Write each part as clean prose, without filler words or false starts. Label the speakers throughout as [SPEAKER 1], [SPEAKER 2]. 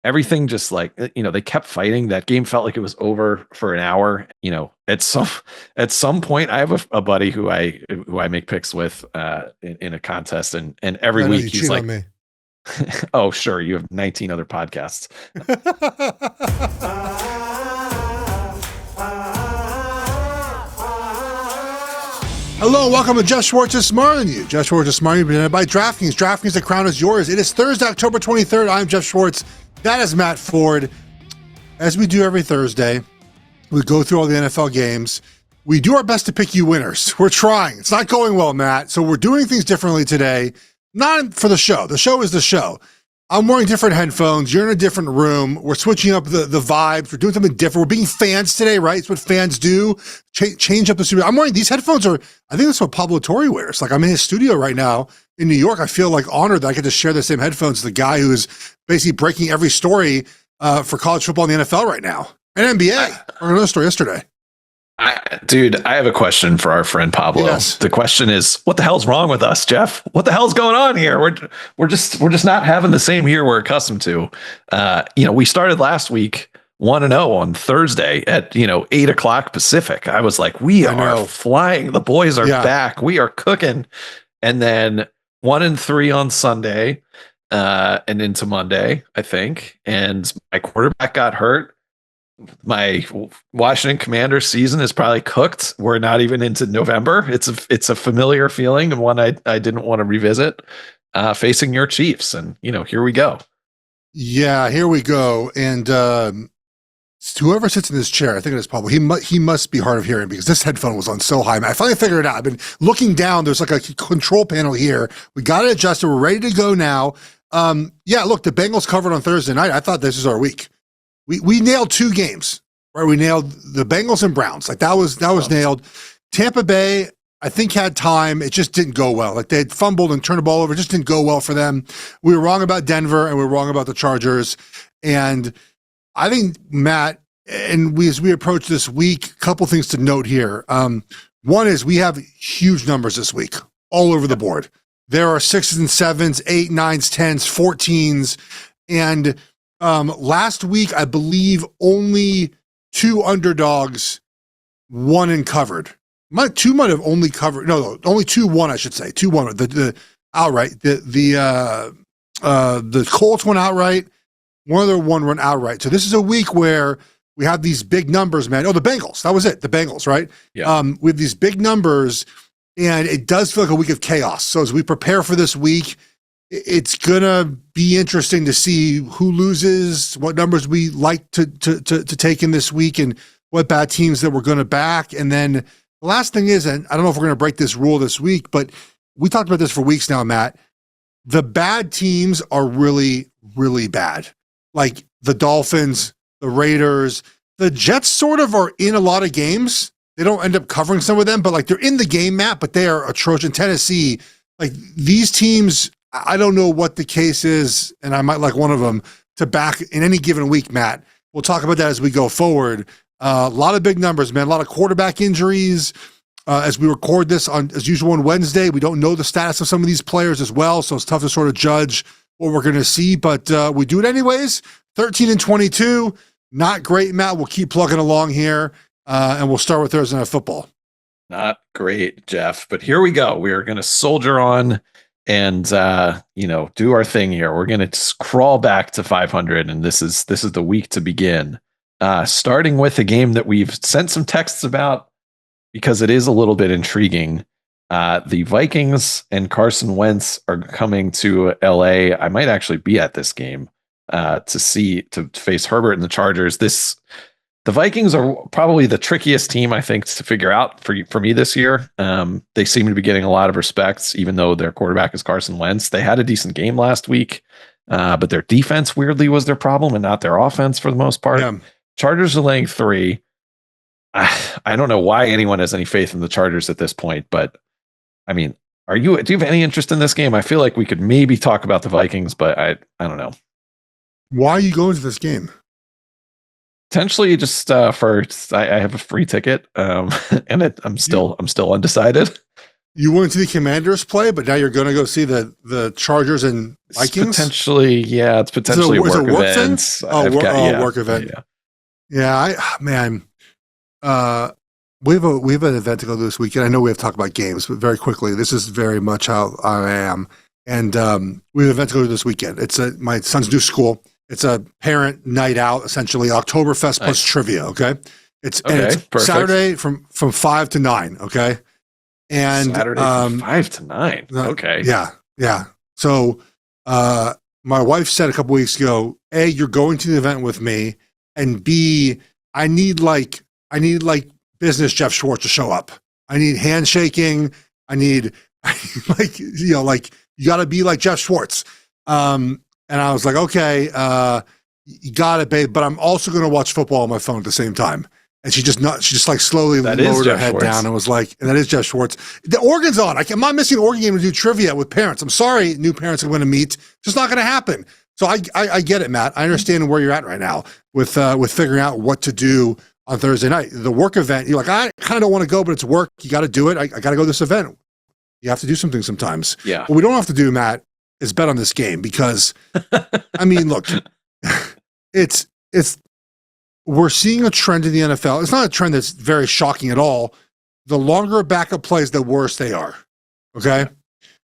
[SPEAKER 1] everything just like, they kept fighting. That game felt like it was over for an hour. At some point, I have a buddy who I make picks with in a contest, and every week he's like,
[SPEAKER 2] on me.
[SPEAKER 1] "Oh, sure, you have 19 other podcasts."
[SPEAKER 2] Hello, welcome to Geoff Schwartz is Smarter Than You. Geoff Schwartz is Smarter Than You, presented by DraftKings. DraftKings, the crown is yours. It is Thursday, October 23rd. I'm Geoff Schwartz. That is Matt Ford. As we do every Thursday, we go through all the NFL games. We do our best to pick you winners. We're trying. It's not going well, Matt. So we're doing things differently today. Not for the show. The show is the show. I'm wearing different headphones. You're in a different room. We're switching up the vibes. We're doing something different. We're being fans today, right? It's what fans do. Change up the studio. I'm wearing these headphones I think that's what Pablo Torre wears. Like, I'm in his studio right now in New York. I feel like honored that I get to share the same headphones as the guy who is basically breaking every story for college football in the NFL right now. And NBA. I heard another story yesterday.
[SPEAKER 1] Dude, I have a question for our friend Pablo.
[SPEAKER 2] Yes.
[SPEAKER 1] The question is, what the hell's wrong with us, Geoff? What the hell's going on here? We're just not having the same year we're accustomed to. We started last week 1-0 on Thursday at 8:00 Pacific. I was like, we are flying. The boys are back. We are cooking. And then 1-3 on Sunday, and into Monday, I think. And my quarterback got hurt. My Washington Commanders season is probably cooked. We're not even into November. It's a familiar feeling, and one I didn't want to revisit, facing your Chiefs. And here we go. Yeah,
[SPEAKER 2] here we go. And whoever sits in this chair, I think it is Pablo. He must be hard of hearing because this headphone was on so high. I finally figured it out. I've been looking down. There's like a control panel here. We got it adjusted. We're ready to go now. Look, the Bengals covered on Thursday night. I thought this was our week. We nailed two games, right? We nailed the Bengals and Browns. Like that was nailed. Tampa Bay, I think, had time. It just didn't go well. Like they had fumbled and turned the ball over. It just didn't go well for them. We were wrong about Denver and we were wrong about the Chargers. And I think, Matt, and as we approach this week, a couple things to note here. One is we have huge numbers this week all over the board. There are 6s and 7s, 8, 9s, 10s, 14s, and last week, I believe only two underdogs won and covered. Two might have only covered. No, only 2-1, I should say. 2-1. The outright. The Colts went outright. One other one went outright. So this is a week where we have these big numbers, man. Oh, the Bengals. That was it. The Bengals, right?
[SPEAKER 1] Yeah.
[SPEAKER 2] We have these big numbers, and it does feel like a week of chaos. So as we prepare for this week, it's gonna be interesting to see who loses, what numbers we like to take in this week, and what bad teams that we're going to back. And then the last thing is, and I don't know if we're going to break this rule this week, but we talked about this for weeks now, Matt. The bad teams are really, really bad. Like the Dolphins, the Raiders, the Jets sort of are in a lot of games. They don't end up covering some of them, but like they're in the game, Matt, but they are atrocious. Tennessee, like these teams, I don't know what the case is, and I might like one of them to back in any given week, Matt. We'll talk about that as we go forward. A lot of big numbers, man. A lot of quarterback injuries. As we record this as usual on Wednesday, we don't know the status of some of these players as well, so it's tough to sort of judge what we're going to see, but we do it anyways. 13-22, not great, Matt. We'll keep plugging along here, and we'll start with Thursday Night Football.
[SPEAKER 1] Not great, Geoff, but here we go. We are going to soldier on and do our thing here. We're going to crawl back to 500, and this is the week to begin. Starting with a game that we've sent some texts about because it is a little bit intriguing. The Vikings and Carson Wentz are coming to LA. I might actually be at this game to face Herbert and the Chargers. The Vikings are probably the trickiest team, I think, to figure out for me this year. They seem to be getting a lot of respect, even though their quarterback is Carson Wentz. They had a decent game last week, but their defense weirdly was their problem and not their offense for the most part. Yeah. Chargers are laying 3. I don't know why anyone has any faith in the Chargers at this point, but I mean, do you have any interest in this game? I feel like we could maybe talk about the Vikings, but I don't know.
[SPEAKER 2] Why are you going to this game?
[SPEAKER 1] Potentially just I have a free ticket, and I'm still undecided.
[SPEAKER 2] You went to the Commanders play, but now you're going to go see the Chargers and Vikings?
[SPEAKER 1] It's potentially a work event.
[SPEAKER 2] Work event. We have an event to go to this weekend. I know we have to talk about games, but very quickly, this is very much how I am. And we have an event to go to this weekend. It's my son's new school. It's a parent night out, essentially Oktoberfest plus trivia. Okay, it's Saturday from 5 to 9. Okay, and
[SPEAKER 1] Saturday from 5 to 9. Okay,
[SPEAKER 2] yeah. So my wife said a couple weeks ago, A, you're going to the event with me, and B, I need business Geoff Schwartz to show up. I need handshaking. I need you got to be like Geoff Schwartz. And I was like, okay, you got it, babe. But I'm also going to watch football on my phone at the same time. And she just slowly lowered her head down and was like, and that is Geoff Schwartz. The Oregon's on. I'm not missing an Oregon game to do trivia with parents. I'm sorry, new parents are going to meet. It's just not going to happen. So I get it, Matt. I understand where you're at right now with figuring out what to do on Thursday night. The work event, you're like, I kind of don't want to go, but it's work. You got to do it. I got to go to this event. You have to do something sometimes.
[SPEAKER 1] Yeah.
[SPEAKER 2] What we don't have to do, Matt, is bet on this game because, I mean, look, we're seeing a trend in the NFL. It's not a trend that's very shocking at all. The longer a backup plays, the worse they are. Okay. And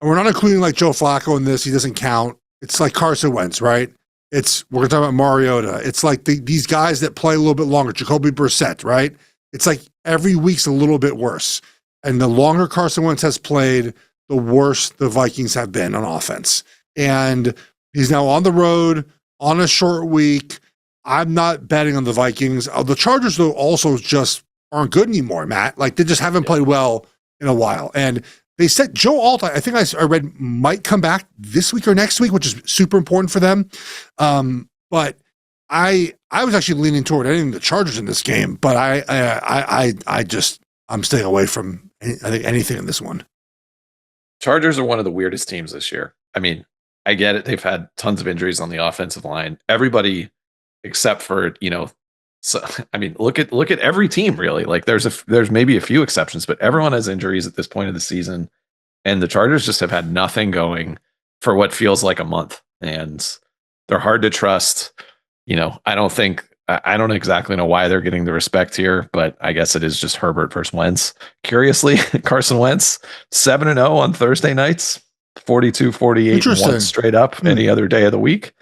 [SPEAKER 2] we're not including like Joe Flacco in this. He doesn't count. It's like Carson Wentz, right? We're going to talk about Mariota. It's like these guys that play a little bit longer. Jacoby Brissett, right? It's like every week's a little bit worse. And the longer Carson Wentz has played, the worse the Vikings have been on offense. And he's now on the road on a short week. I'm not betting on the Vikings. The Chargers, though, also just aren't good anymore, Matt. Like, they just haven't played well in a while. And they said Joe Alt, I think I read, might come back this week or next week, which is super important for them. But I was actually leaning toward anything the Chargers in this game, but I'm staying away from anything in this one.
[SPEAKER 1] Chargers are one of the weirdest teams this year. I mean, I get it. They've had tons of injuries on the offensive line. Everybody except for, so, I mean, look at every team really. Like there's maybe a few exceptions, but everyone has injuries at this point of the season. And the Chargers just have had nothing going for what feels like a month. And they're hard to trust. I don't exactly know why they're getting the respect here, but I guess it is just Herbert versus Wentz. Curiously, Carson Wentz, 7-0 on Thursday nights, 42-48 one straight up any other day of the week.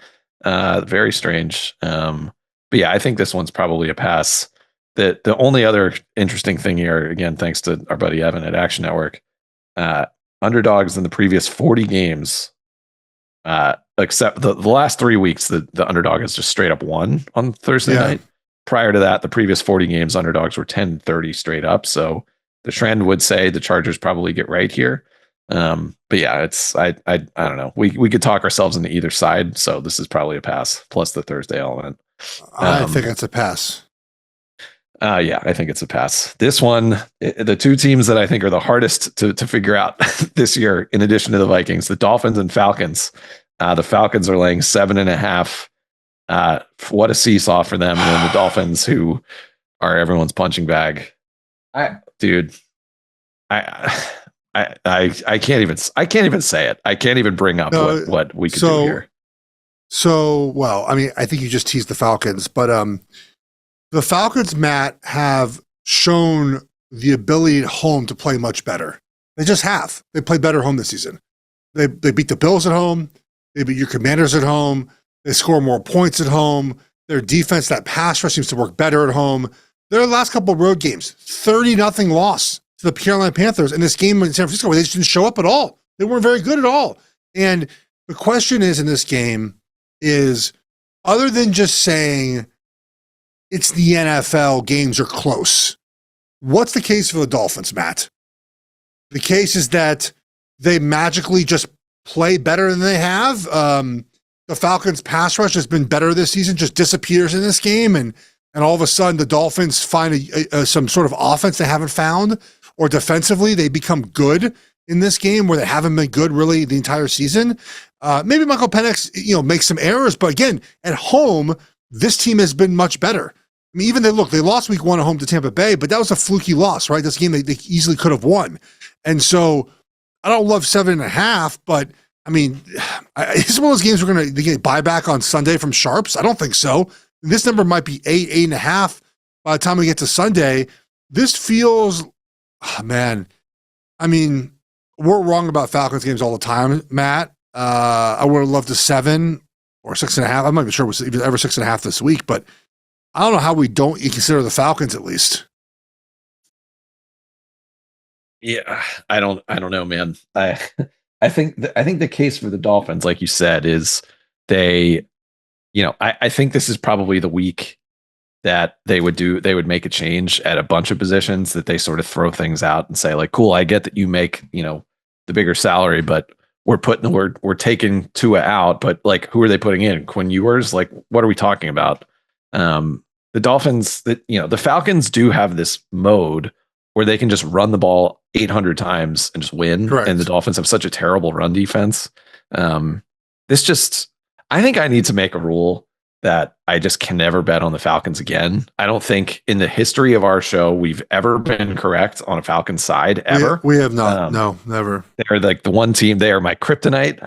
[SPEAKER 1] Very strange. But yeah, I think this one's probably a pass. The only other interesting thing here, again, thanks to our buddy Evan at Action Network, underdogs in the previous 40 games, except the last 3 weeks, the underdog has just straight up won on Thursday night. Prior to that, the previous 40 games, underdogs were 10-30 straight up. So the trend would say the Chargers probably get right here. But yeah, I don't know. We could talk ourselves into either side. So this is probably a pass plus the Thursday element.
[SPEAKER 2] I think it's a pass.
[SPEAKER 1] Yeah, I think it's a pass. This one, the two teams that I think are the hardest to figure out this year, in addition to the Vikings, the Dolphins and Falcons. The Falcons are laying 7.5. What a seesaw for them. And then the Dolphins, who are everyone's punching bag. I can't even say it. I can't even bring up what we could do here.
[SPEAKER 2] So, well, I mean, I think you just teased the Falcons, but the Falcons, Matt, have shown the ability at home to play much better. They just have. They played better home this season. They beat the Bills at home. They beat your Commanders at home. They score more points at home. Their defense, that pass rush seems to work better at home. Their last couple of road games, 30-0 loss to the Carolina Panthers. In this game in San Francisco, where they just didn't show up at all. They weren't very good at all. And the question is in this game is, other than just saying it's the NFL, games are close, what's the case for the Dolphins, Matt? The case is that they magically just play better than they have. The Falcons' pass rush has been better this season, just disappears in this game, and all of a sudden the Dolphins find some sort of offense they haven't found, or defensively they become good in this game where they haven't been good really the entire season. Maybe Michael Penix, makes some errors, but again, at home, this team has been much better. I mean, even they lost week 1 at home to Tampa Bay, but that was a fluky loss, right? That's a game they easily could have won. And so I don't love 7.5, but I mean, it's one of those games we're going to get buyback on Sunday from Sharps. I don't think so. This number might be 8.5 by the time we get to Sunday. This feels, man, I mean, we're wrong about Falcons games all the time, Matt. I would have loved a 7 or 6.5. I'm not even sure it was even ever 6.5 this week, but I don't know how we don't consider the Falcons at least.
[SPEAKER 1] Yeah, I don't know, man. I think the case for the Dolphins, like you said, is they, I think this is probably the week that they would make a change at a bunch of positions, that they sort of throw things out and say like, cool, I get that you make, the bigger salary, but we're taking Tua out, but like, who are they putting in? Quinn Ewers? Like, what are we talking about? The Dolphins, the Falcons do have this mode where they can just run the ball 800 times and just win.
[SPEAKER 2] Correct.
[SPEAKER 1] And the Dolphins have such a terrible run defense. I think I need to make a rule that I just can never bet on the Falcons again. I don't think in the history of our show we've ever been correct on a Falcons side ever.
[SPEAKER 2] We have not. No, never.
[SPEAKER 1] They're like the one team. They are my kryptonite.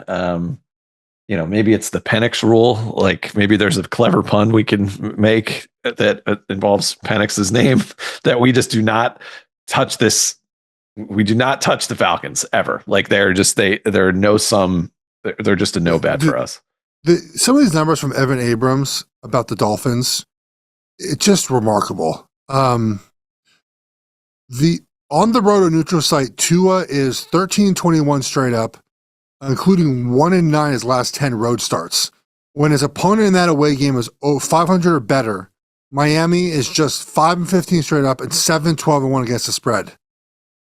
[SPEAKER 1] Maybe it's the Penix rule. Like maybe there's a clever pun we can make that involves Penix's name, that we just do not touch this. We do not touch the Falcons ever. Like they're just they're just a no bet for us.
[SPEAKER 2] Some of these numbers from Evan Abrams about the Dolphins, it's just remarkable. The on the road or neutral site, Tua is 13-21 straight up, including 1-9 his last 10 road starts. When his opponent in that away game is 500 or better, Miami is just 5-15 straight up and 7-12-1 against the spread.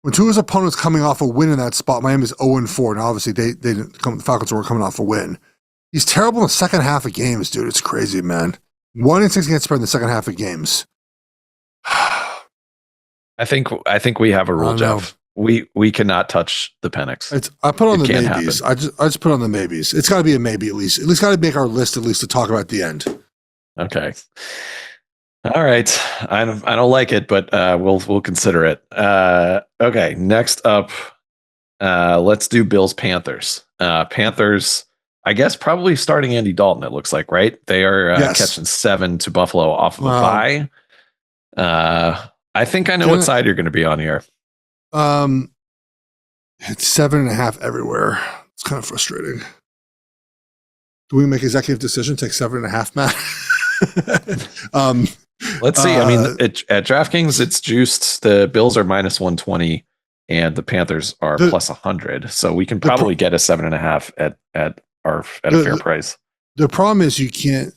[SPEAKER 2] When Tua's opponent's coming off a win in that spot, Miami's 0-4. Now, obviously, the Falcons were coming off a win. He's terrible in the second half of games, dude. It's crazy, man. 1-6 against spread in the second half of games.
[SPEAKER 1] I think we have a rule, Geoff. We cannot touch the Penix.
[SPEAKER 2] I put on the maybes. I just put on the maybes. It's got to be a maybe at least. At least got to make our list at least to talk about at the end.
[SPEAKER 1] Okay. All right. I don't like it, but we'll consider it. Okay. Next up, let's do Bills Panthers. Panthers, I guess probably starting Andy Dalton. It looks like, right? They are catching 7 to Buffalo off of a bye. I think I know what side you're going to be on here.
[SPEAKER 2] It's 7.5 everywhere. It's kind of frustrating. Do we make executive decision? Take 7.5, Matt?
[SPEAKER 1] Let's see. I mean, at DraftKings, it's juiced. The Bills are minus 120, and the Panthers are plus 100. So we can probably get a 7.5 at a fair price.
[SPEAKER 2] The problem is you can't.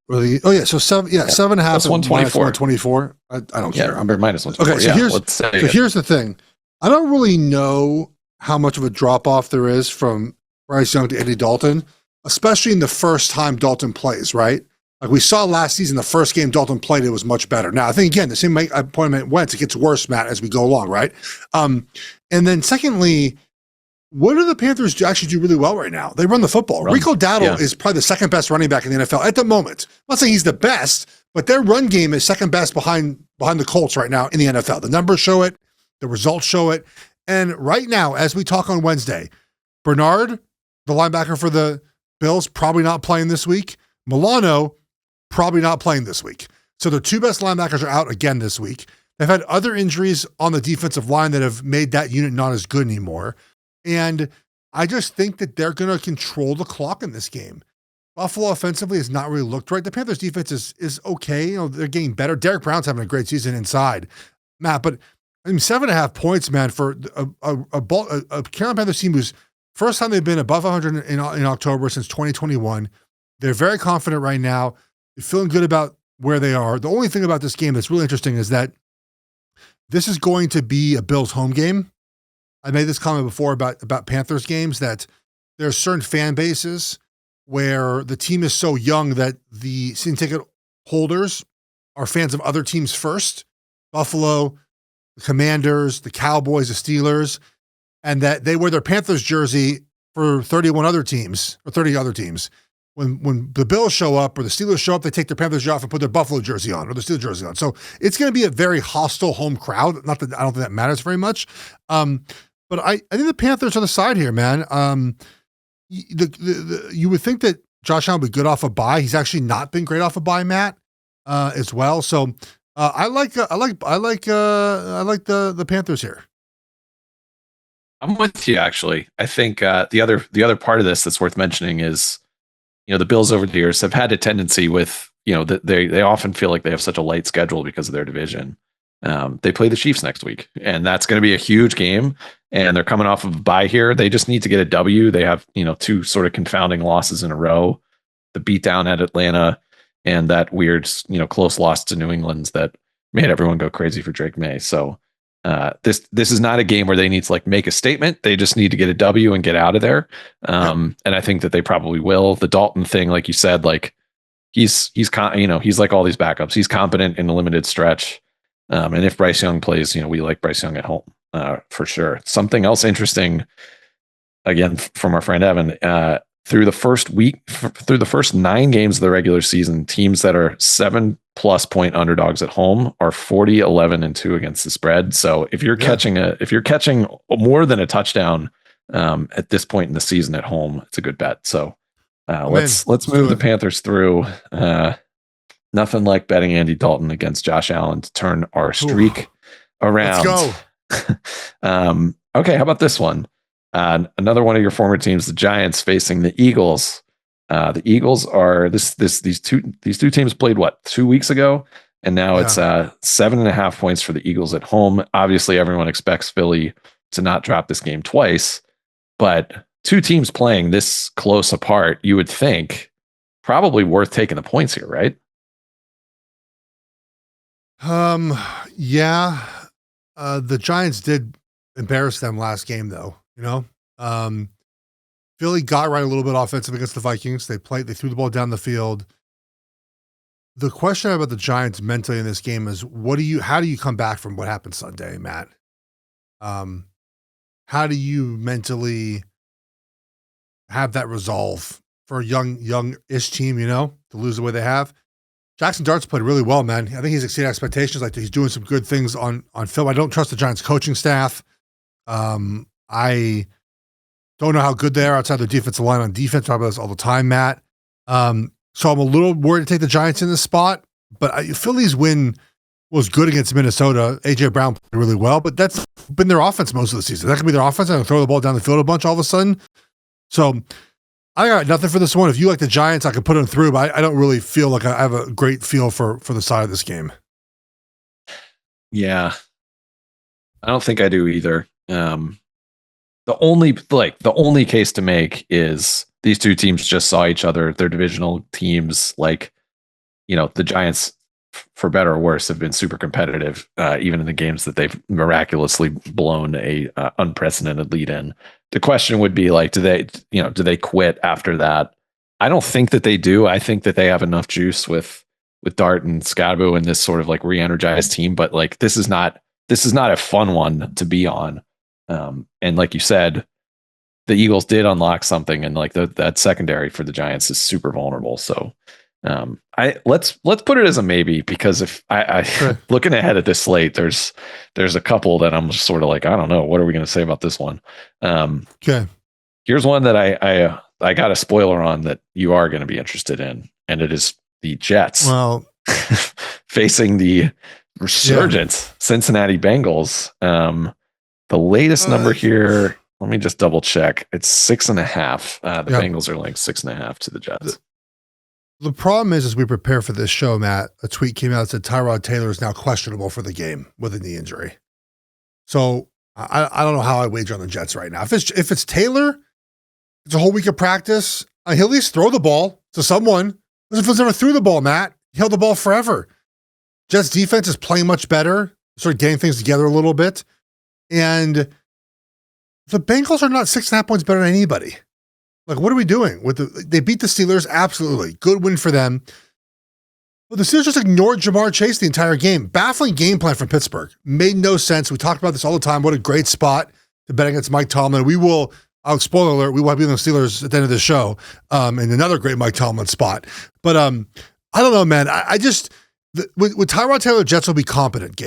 [SPEAKER 2] Really? Oh yeah. So 7.5
[SPEAKER 1] plus 124.
[SPEAKER 2] 124. I don't care.
[SPEAKER 1] I'm minus 124.
[SPEAKER 2] Okay. So here's the thing. I don't really know how much of a drop off there is from Bryce Young to Andy Dalton, especially in the first time Dalton plays. Right. Like we saw last season, the first game Dalton played, it was much better. Now, I think, again, the same point Wentz, it gets worse, Matt, as we go along, right? And then secondly, what do the Panthers actually do really well right now? They run the football. Rico Dowdle is probably the second best running back in the NFL at the moment. I'm not saying he's the best, but their run game is second best behind the Colts right now in the NFL. The numbers show it. The results show it. And right now, as we talk on Wednesday, Bernard, the linebacker for the Bills, probably not playing this week. Milano, probably not playing this week. So their two best linebackers are out again this week. They've had other injuries on the defensive line that have made that unit not as good anymore. And I just think that they're going to control the clock in this game. Buffalo offensively has not really looked right. The Panthers defense is okay. They're getting better. Derek Brown's having a great season inside, Matt, but I mean, 7.5 points, man, for a Carolina Panthers team who's first time they've been above 100 in October since 2021. They're very confident right now. They're feeling good about where they are. The only thing about this game that's really interesting is that this is going to be a Bills home game. I made this comment before about Panthers games, that there are certain fan bases where the team is so young that the season ticket holders are fans of other teams first. Buffalo, the Commanders, the Cowboys, the Steelers, and that they wear their Panthers jersey for 31 other teams or 30 other teams. when the Bills show up or the Steelers show up, they take their Panthers jersey off and put their Buffalo jersey on or the Steelers jersey on. So it's going to be a very hostile home crowd. Not that I don't think that matters very much. But I think the Panthers are the side here, man. You would think that Josh Allen would be good off a bye. He's actually not been great off a bye, Matt, as well. So I like the Panthers here.
[SPEAKER 1] I'm with you, actually. I think the other part of this that's worth mentioning is, the Bills over the years have had a tendency with, that they often feel like they have such a light schedule because of their division. They play the Chiefs next week, and that's going to be a huge game. And they're coming off of a bye here. They just need to get a W. They have, two sort of confounding losses in a row, the beatdown at Atlanta and that weird, close loss to New England that made everyone go crazy for Drake May. So this is not a game where they need to make a statement. They just need to get a W and get out of there. And I think that they probably will. The Dalton thing, like you said, he's like all these backups. He's competent in a limited stretch. And if Bryce Young plays, we like Bryce Young at home for sure. Something else interesting, again, from our friend Evan, through the first 9 games of the regular season, teams that are 7+ point underdogs at home are 40-11-2 against the spread. So if you're catching more than a touchdown at this point in the season at home, it's a good bet. So let's move the Panthers through. Nothing like betting Andy Dalton against Josh Allen to turn our streak around.
[SPEAKER 2] Let's
[SPEAKER 1] go. Okay, how about this one? Another one of your former teams, the Giants, facing the Eagles. The Eagles are these two teams played 2 weeks ago, and now it's 7.5 points for the Eagles at home. Obviously, everyone expects Philly to not drop this game twice, but two teams playing this close apart, you would think probably worth taking the points here, right?
[SPEAKER 2] Yeah. The Giants did embarrass them last game, though. Philly got right a little bit offensive against the Vikings. They threw the ball down the field. The question about the Giants mentally in this game is how do you come back from what happened Sunday, Matt? How do you mentally have that resolve for a young-ish team, to lose the way they have? Jackson Dart's played really well, man. I think he's exceeded expectations. He's doing some good things on film. I don't trust the Giants coaching staff. I don't know how good they are outside their defensive line on defense. Talk about this all the time, Matt. So I'm a little worried to take the Giants in this spot, but Philly's win was good against Minnesota. A.J. Brown played really well, but that's been their offense most of the season. That could be their offense. And throw the ball down the field a bunch all of a sudden. So I got nothing for this one. If you like the Giants, I could put them through, but I don't really feel like I have a great feel for the side of this game.
[SPEAKER 1] Yeah. I don't think I do either. The only case to make is these two teams just saw each other. They're divisional teams. The Giants, for better or worse, have been super competitive, even in the games that they've miraculously blown a unprecedented lead in. The question would be do they quit after that? I don't think that they do. I think that they have enough juice with Dart and Scadaboo and this sort of re-energized team, but this is not a fun one to be on. And like you said, the Eagles did unlock something, and that secondary for the Giants is super vulnerable. So let's put it as a maybe, because if I looking ahead at this slate, there's a couple that I'm just sort of I don't know, what are we going to say about this one?
[SPEAKER 2] Okay.
[SPEAKER 1] Here's one that I got a spoiler on that you are going to be interested in, and it is the Jets.
[SPEAKER 2] Well,
[SPEAKER 1] facing the resurgent Cincinnati Bengals. The latest number here, let me just double check. It's 6.5. The Bengals are 6.5 to the Jets.
[SPEAKER 2] The problem is, as we prepare for this show, Matt, a tweet came out that said Tyrod Taylor is now questionable for the game with a knee injury. So I don't know how I wager on the Jets right now. If it's Taylor, it's a whole week of practice. He'll at least throw the ball to someone. If he's never threw the ball, Matt, he held the ball forever. Jets defense is playing much better, sort of getting things together a little bit. And the Bengals are not 6.5 points better than anybody. What are we doing? They beat the Steelers, absolutely. Good win for them. But the Steelers just ignored Jamar Chase the entire game. Baffling game plan from Pittsburgh. Made no sense. We talked about this all the time. What a great spot to bet against Mike Tomlin. We will spoiler alert, we want to be on the Steelers at the end of the show, in another great Mike Tomlin spot. But I don't know, man. I just with Tyrod Taylor, Jets will be competent.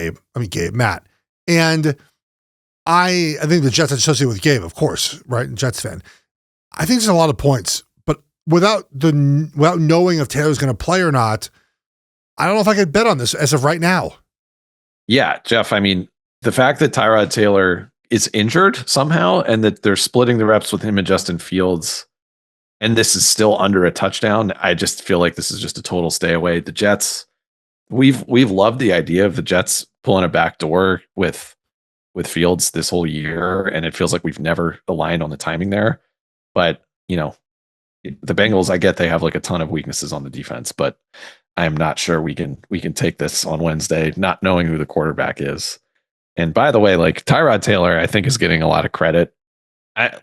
[SPEAKER 2] Matt, and I think the Jets are associated with Gabe, of course, right? Jets fan. I think there's a lot of points, but without knowing if Taylor's going to play or not, I don't know if I could bet on this as of right now.
[SPEAKER 1] Yeah, Jeff. I mean, the fact that Tyrod Taylor is injured somehow and that they're splitting the reps with him and Justin Fields, and this is still under a touchdown, I just feel like this is just a total stay away. The Jets, we've loved the idea of the Jets pulling a back door with Fields this whole year, and it feels like we've never aligned on the timing there. But, the Bengals, I get they have like a ton of weaknesses on the defense, but I'm not sure we can take this on Wednesday, not knowing who the quarterback is. And by the way, like Tyrod Taylor, I think is getting a lot of credit.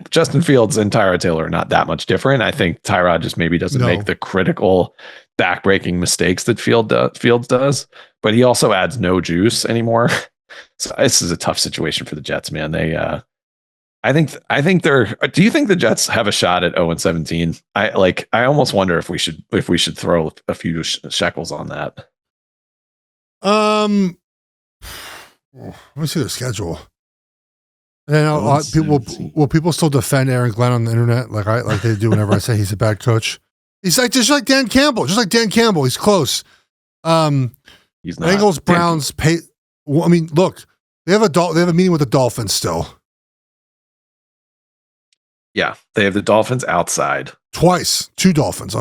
[SPEAKER 1] Justin Fields and Tyrod Taylor are not that much different. I think Tyrod just maybe doesn't make the critical backbreaking mistakes that Fields does, but he also adds no juice anymore. So this is a tough situation for the Jets, man. I think they're. Do you think the Jets have a shot at 0-17? I almost wonder if we should throw a few shekels on that.
[SPEAKER 2] Let me see their schedule. And will people still defend Aaron Glenn on the internet like they do whenever I say he's a bad coach? He's like just like Dan Campbell, he's close. He's not. Bengals, Browns, look, they have a meeting with the Dolphins still.
[SPEAKER 1] Yeah, they have the Dolphins outside
[SPEAKER 2] twice. Two Dolphins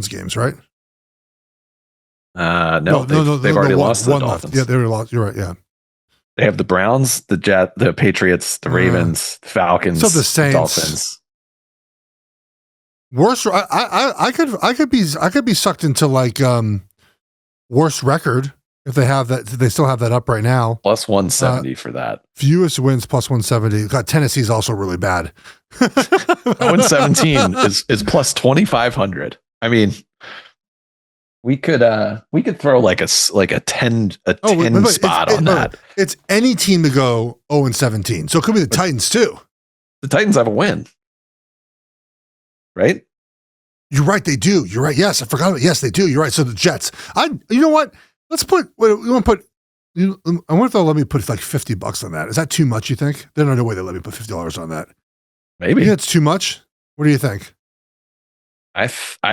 [SPEAKER 2] games, right?
[SPEAKER 1] No, they've already lost the Dolphins.
[SPEAKER 2] Yeah, they already lost. You're right. Yeah.
[SPEAKER 1] They have the Browns, the Patriots, the Ravens, the Falcons,
[SPEAKER 2] so the Saints,
[SPEAKER 1] Dolphins.
[SPEAKER 2] Worst. I could be sucked into like worst record if they have that. They still have that up right now.
[SPEAKER 1] Plus 170 for that.
[SPEAKER 2] Fewest wins plus 170. God, Tennessee's also really bad.
[SPEAKER 1] 117 is plus 2,500. I mean, we could throw like a 10 spot on that.
[SPEAKER 2] It's any team to go 0-17. So it could be the Titans too.
[SPEAKER 1] The Titans have a win. Right?
[SPEAKER 2] You're right, they do. You're right. Yes, I forgot about it. Yes, they do. You're right. So the Jets. You know what? Let's put I wonder if they'll let me put like $50 on that. Is that too much, you think? There's no way they'll let me put $50 on that.
[SPEAKER 1] Maybe.
[SPEAKER 2] You think it's too much? What do you think?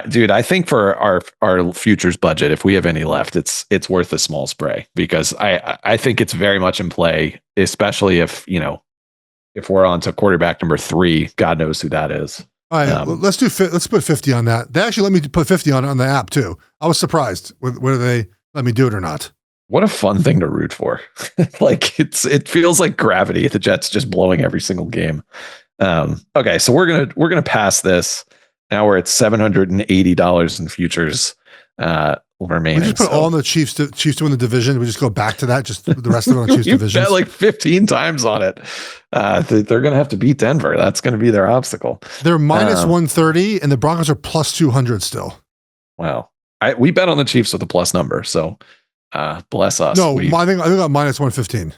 [SPEAKER 1] Dude, I think for our futures budget, if we have any left, it's worth a small spray because I think it's very much in play, especially if we're on to quarterback number 3, God knows who that is.
[SPEAKER 2] All right, let's put 50 on that. They actually let me put 50 on the app too. I was surprised whether they let me do it or not.
[SPEAKER 1] What a fun thing to root for. Like it feels like gravity. The Jets just blowing every single game. Okay, so we're gonna pass this. Now we're at $780 in futures remaining.
[SPEAKER 2] We just put all on the Chiefs to win the division. We just go back to that. Just the rest of it on Chiefs division.
[SPEAKER 1] Bet like 15 times on it. They're going to have to beat Denver. That's going to be their obstacle.
[SPEAKER 2] They're minus 130, and the Broncos are plus 200 still.
[SPEAKER 1] Wow. We bet on the Chiefs with a plus number, so bless us.
[SPEAKER 2] No, I think I'm minus 115.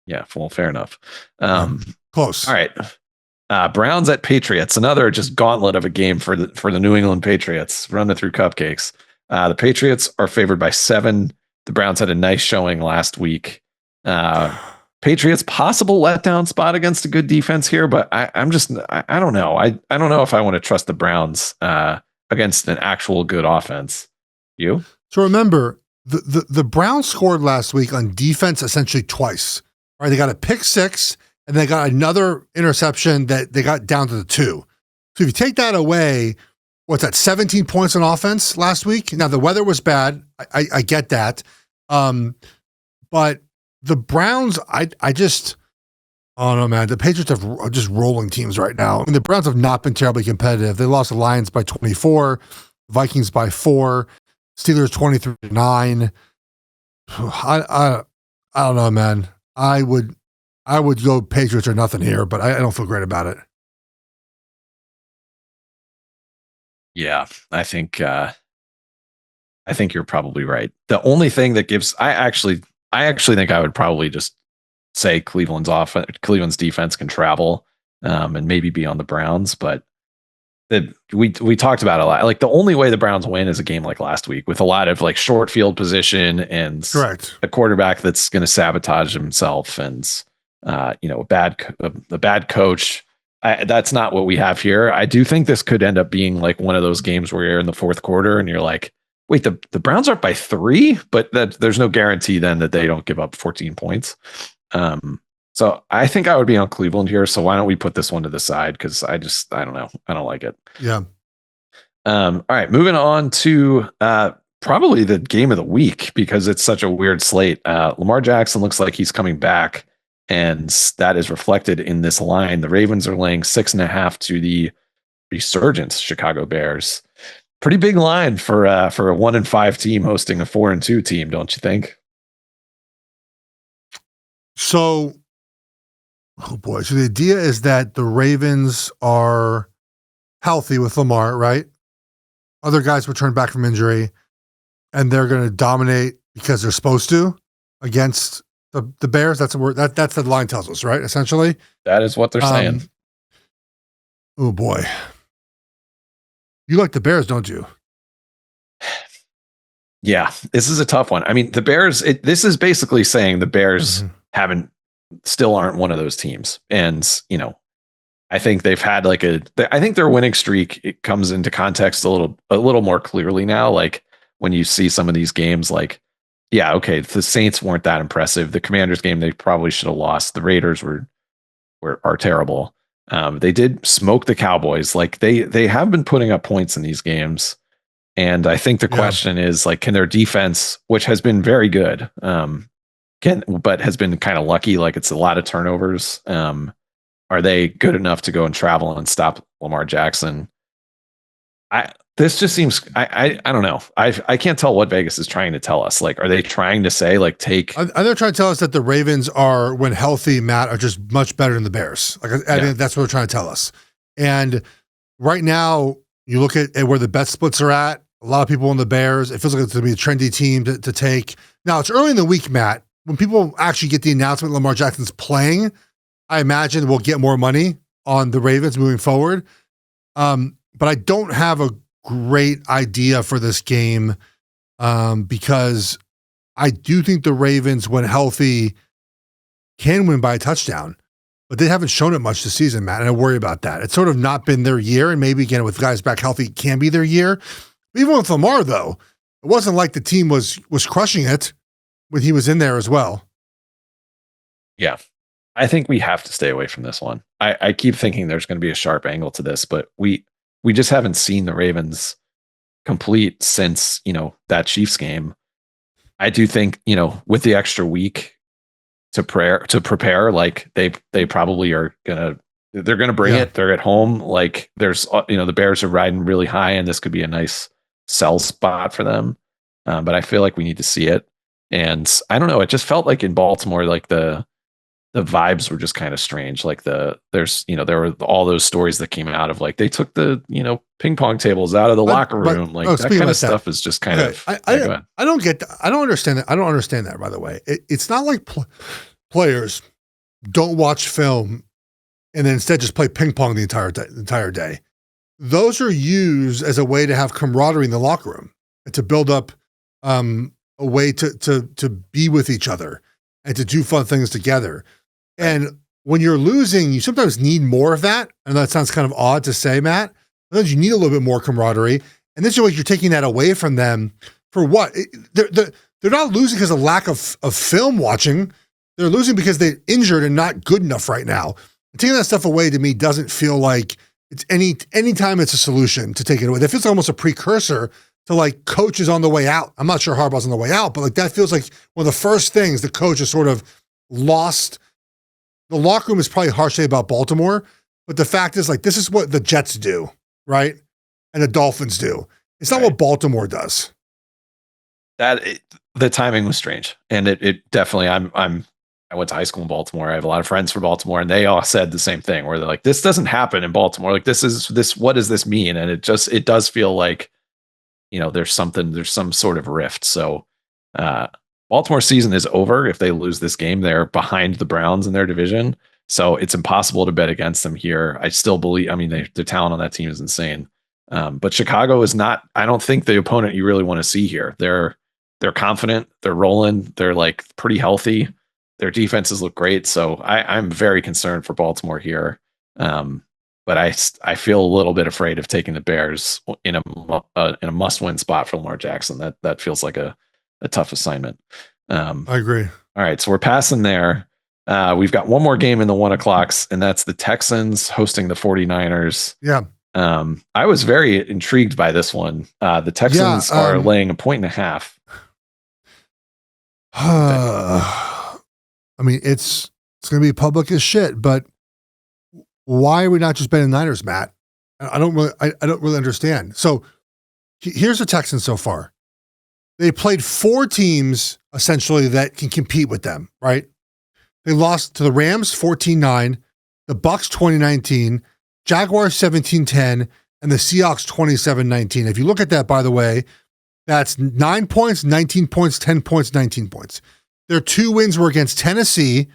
[SPEAKER 1] Yeah, well, fair enough.
[SPEAKER 2] Close.
[SPEAKER 1] All right. Browns at Patriots, another just gauntlet of a game for the New England Patriots. Running through cupcakes. The Patriots are favored by 7. The Browns had a nice showing last week. Patriots possible letdown spot against a good defense here, but I don't know. I don't know if I want to trust the Browns against an actual good offense. You?
[SPEAKER 2] So remember, the Browns scored last week on defense essentially twice. Right? They got a pick 6. And they got another interception that they got down to the 2. So if you take that away, what's that, 17 points on offense last week? Now, the weather was bad. I get that. But the Browns, I don't know, man. The Patriots are just rolling teams right now. I mean, the Browns have not been terribly competitive. They lost the Lions by 24, Vikings by 4, Steelers 23-9. I don't know, man. I would go Patriots or nothing here, but I don't feel great about it.
[SPEAKER 1] Yeah, I think you're probably right. The only thing that gives I actually think I would probably just say Cleveland's defense can travel and maybe be on the Browns, but we talked about it a lot. Like the only way the Browns win is a game like last week with a lot of like short field position and
[SPEAKER 2] Correct.
[SPEAKER 1] a quarterback that's going to sabotage himself and a bad coach. That's not what we have here. I do think this could end up being like one of those games where you're in the fourth quarter and you're like, wait, the Browns are up by 3, but there's no guarantee then that they don't give up 14 points. So I think I would be on Cleveland here. So why don't we put this one to the side? Because I don't know. I don't like it.
[SPEAKER 2] Yeah.
[SPEAKER 1] All right. Moving on to probably the game of the week because it's such a weird slate. Lamar Jackson looks like he's coming back, and that is reflected in this line. The Ravens are laying 6.5 to the resurgent Chicago Bears. Pretty big line for a 1-5 team hosting a 4-2 team, don't you think?
[SPEAKER 2] So, oh boy. So the idea is that the Ravens are healthy with Lamar, right? Other guys return back from injury, and they're going to dominate because they're supposed to against the Bears. That's what that's the line tells us, right? Essentially,
[SPEAKER 1] that is what they're saying.
[SPEAKER 2] Oh boy, you like the Bears, don't you?
[SPEAKER 1] Yeah, this is a tough one. I mean, the Bears. This is basically saying the Bears still aren't one of those teams, and I think they've had I think their winning streak, it comes into context a little more clearly now. Like when you see some of these games, like, yeah, okay, the Saints weren't that impressive. The Commanders game, they probably should have lost. The Raiders are terrible. They did smoke the Cowboys. Like they have been putting up points in these games. And I think the question is like, can their defense, which has been very good, but has been kind of lucky, like it's a lot of turnovers. Are they good enough to go and travel and stop Lamar Jackson? This just seems, I don't know. I can't tell what Vegas is trying to tell us. Like, are they trying to say like take?
[SPEAKER 2] Are they trying to tell us that the Ravens are, when healthy, Matt, are just much better than the Bears? Like I think that's what they're trying to tell us. And right now, you look at where the bet splits are at. A lot of people in the Bears. It feels like it's going to be a trendy team to take. Now it's early in the week, Matt. When people actually get the announcement Lamar Jackson's playing, I imagine we'll get more money on the Ravens moving forward. But I don't have a great idea for this game because I do think the Ravens, when healthy, can win by a touchdown. But they haven't shown it much this season, Matt, and I worry about that. It's sort of not been their year, and maybe, again, with guys back healthy, it can be their year. Even with Lamar, though, it wasn't like the team was crushing it when he was in there as well.
[SPEAKER 1] Yeah. I think we have to stay away from this one. I keep thinking there's going to be a sharp angle to this, but we just haven't seen the Ravens complete since, that Chiefs game. I do think, with the extra week to prepare, like they probably are they're going to bring it. They're at home. Like there's, the Bears are riding really high, and this could be a nice sell spot for them. But I feel like we need to see it. And I don't know. It just felt like in Baltimore, like the vibes were just kind of strange. Like there were all those stories that came out of like they took the ping pong tables out of the locker room. That kind of stuff is just kind of.
[SPEAKER 2] I don't get that. I don't understand that. I don't understand that. By the way, it's not like players don't watch film and then instead just play ping pong the entire day. Those are used as a way to have camaraderie in the locker room and to build up a way to be with each other and to do fun things together. And when you're losing, you sometimes need more of that. And that sounds kind of odd to say, Matt. Sometimes you need a little bit more camaraderie. And this is like you're taking that away from them for what? They're not losing because of lack of film watching. They're losing because they're injured and not good enough right now. And taking that stuff away to me doesn't feel like it's any time it's a solution to take it away. That feels almost a precursor to like coach is on the way out. I'm not sure Harbaugh's on the way out, but like that feels like one of the first things the coach has sort of lost. The locker room is probably harsh to say about Baltimore, but the fact is like this is what the Jets do, right? And the Dolphins do. It's not what Baltimore does.
[SPEAKER 1] The timing was strange, and it definitely. I went to high school in Baltimore. I have a lot of friends from Baltimore, and they all said the same thing where they're like, this doesn't happen in Baltimore. Like what does this mean? And it does feel like, there's some sort of rift. So, Baltimore season is over. If they lose this game, they're behind the Browns in their division. So it's impossible to bet against them here. I still believe, I mean, the talent on that team is insane. But Chicago is not, I don't think the opponent you really want to see here. They're confident, they're rolling, they're like pretty healthy. Their defenses look great. So I'm very concerned for Baltimore here. But I feel a little bit afraid of taking the Bears in a must-win spot for Lamar Jackson. That feels like a tough assignment.
[SPEAKER 2] I agree.
[SPEAKER 1] All right, so we're passing there. We've got one more game in the 1 o'clocks, and that's the Texans hosting the 49ers.
[SPEAKER 2] Yeah.
[SPEAKER 1] I was very intrigued by this one. The Texans are laying 1.5
[SPEAKER 2] points. I mean, it's going to be public as shit, but why are we not just betting Niners, Matt? I don't really understand. So here's the Texans so far. They played 4 teams essentially that can compete with them, right? They lost to the Rams 14-9, the Bucks 2019, Jaguars 17-10, and the Seahawks 27-19. If you look at that, by the way, that's 9 points, 19 points, 10 points, 19 points. Their 2 wins were against Tennessee,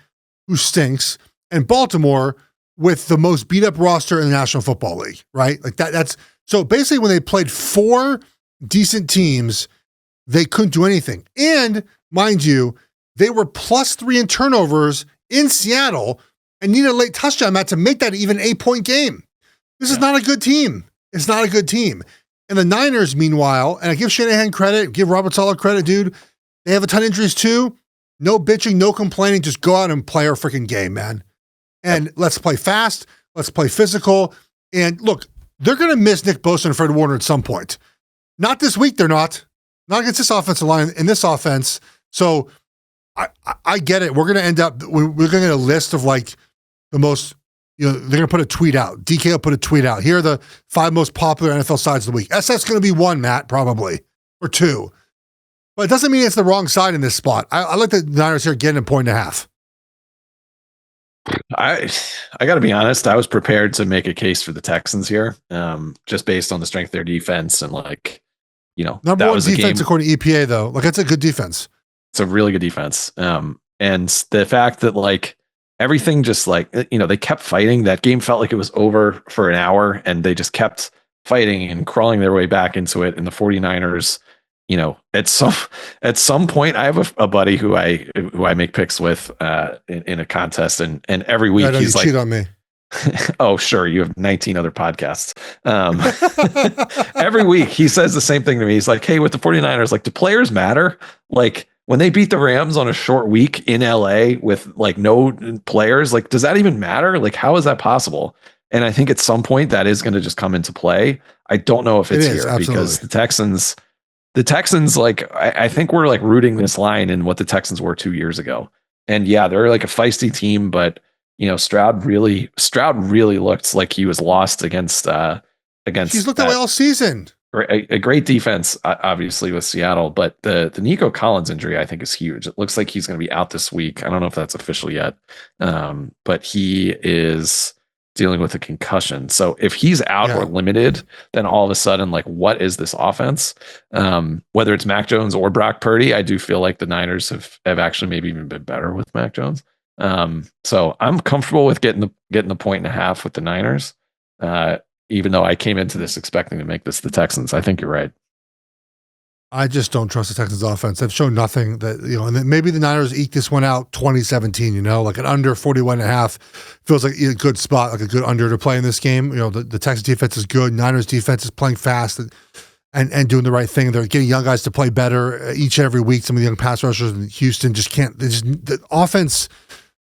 [SPEAKER 2] who stinks, and Baltimore, with the most beat up roster in the National Football League, right? Like that's so basically when they played 4 decent teams, they couldn't do anything. And mind you, they were +3 in turnovers in Seattle and needed a late touchdown, Matt, to make that even 8-point game. This is not a good team. It's not a good team. And the Niners, meanwhile, and I give Shanahan credit, give Robert Saleh credit, dude, they have a ton of injuries too. No bitching, no complaining. Just go out and play our freaking game, man. And let's play fast. Let's play physical. And look, they're going to miss Nick Bosa and Fred Warner at some point. Not this week, they're not. Not against this offensive line in this offense. So I get it. We're going to end up, we're going to get a list of like the most, they're going to put a tweet out. DK will put a tweet out. Here are the 5 most popular NFL sides of the week. SF's going to be 1, Matt, probably, or 2. But it doesn't mean it's the wrong side in this spot. I like the Niners here getting 1.5 points.
[SPEAKER 1] I got to be honest. I was prepared to make a case for the Texans here, just based on the strength of their defense and
[SPEAKER 2] number 1 defense according to EPA though. Like that's a good defense.
[SPEAKER 1] It's a really good defense, and the fact that everything just they kept fighting. That game felt like it was over for an hour, and they just kept fighting and crawling their way back into it. And the 49ers. At some point, I have a buddy who I make picks with in a contest, and every week he's like,
[SPEAKER 2] cheat on me.
[SPEAKER 1] Oh, sure, you have 19 other podcasts. Every week he says the same thing to me. He's like, hey, with the 49ers, do players matter? Like when they beat the Rams on a short week in LA with no players, does that even matter? How is that possible? And I think at some point that is going to just come into play. I don't know if it's here absolutely. Because the Texans, I think we're rooting this line in what the Texans were 2 years ago. And yeah, they're a feisty team, but Stroud really looked like he was lost against.
[SPEAKER 2] He's looked that way all season.
[SPEAKER 1] A great defense, obviously with Seattle, but the Nico Collins injury I think is huge. It looks like he's going to be out this week. I don't know if that's official yet, but he is dealing with a concussion. So if he's out or limited, then all of a sudden, what is this offense? Whether it's Mac Jones or Brock Purdy, I do feel like the Niners have actually maybe even been better with Mac Jones. So I'm comfortable with getting the 1.5 with the Niners. Even though I came into this expecting to make this the Texans. I think you're right.
[SPEAKER 2] I just don't trust the Texans offense. They've shown nothing that, and then maybe the Niners eke this one out 2017, an under 41.5 feels like a good spot, like a good under to play in this game. The Texans defense is good. Niners defense is playing fast and doing the right thing. They're getting young guys to play better each and every week. Some of the young pass rushers in Houston just can't, the offense,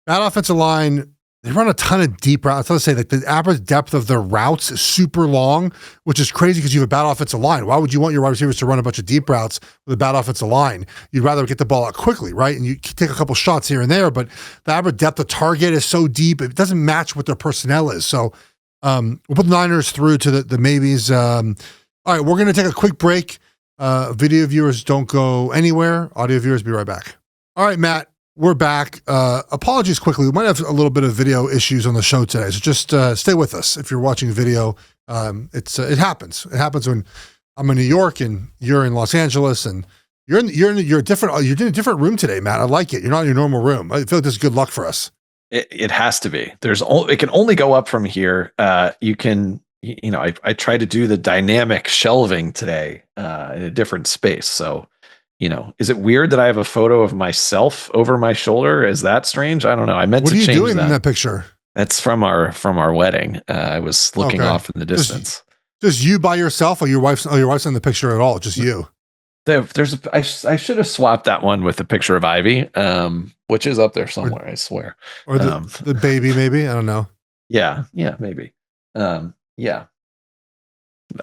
[SPEAKER 2] that offensive line, they run a ton of deep routes. I was going to say the average depth of their routes is super long, which is crazy because you have a bad offensive line. Why would you want your wide receivers to run a bunch of deep routes with a bad offensive line? You'd rather get the ball out quickly, right? And you take a couple shots here and there, but the average depth of target is so deep, it doesn't match what their personnel is. So we'll put the Niners through to the maybes. All right, we're going to take a quick break. Video viewers don't go anywhere. Audio viewers, be right back. All right, Matt. We're back. Apologies quickly. We might have a little bit of video issues on the show today, so just stay with us. If you're watching video, it happens. It happens when I'm in New York and you're in Los Angeles, and you're in a different room today, Matt. I like it. You're not in your normal room. I feel like this is good luck for us.
[SPEAKER 1] It has to be. It can only go up from here. You can, I tried to do the dynamic shelving today in a different space. So, is it weird that I have a photo of myself over my shoulder? Is that strange? I don't know. I meant to change that. What are you doing
[SPEAKER 2] in that picture?
[SPEAKER 1] That's from our wedding. I was looking off in the distance.
[SPEAKER 2] Just you by yourself, or your wife's in the picture at all? Just you.
[SPEAKER 1] I should have swapped that one with a picture of Ivy, which is up there somewhere, I swear.
[SPEAKER 2] Or the baby, maybe. I don't know.
[SPEAKER 1] Yeah, maybe. Yeah.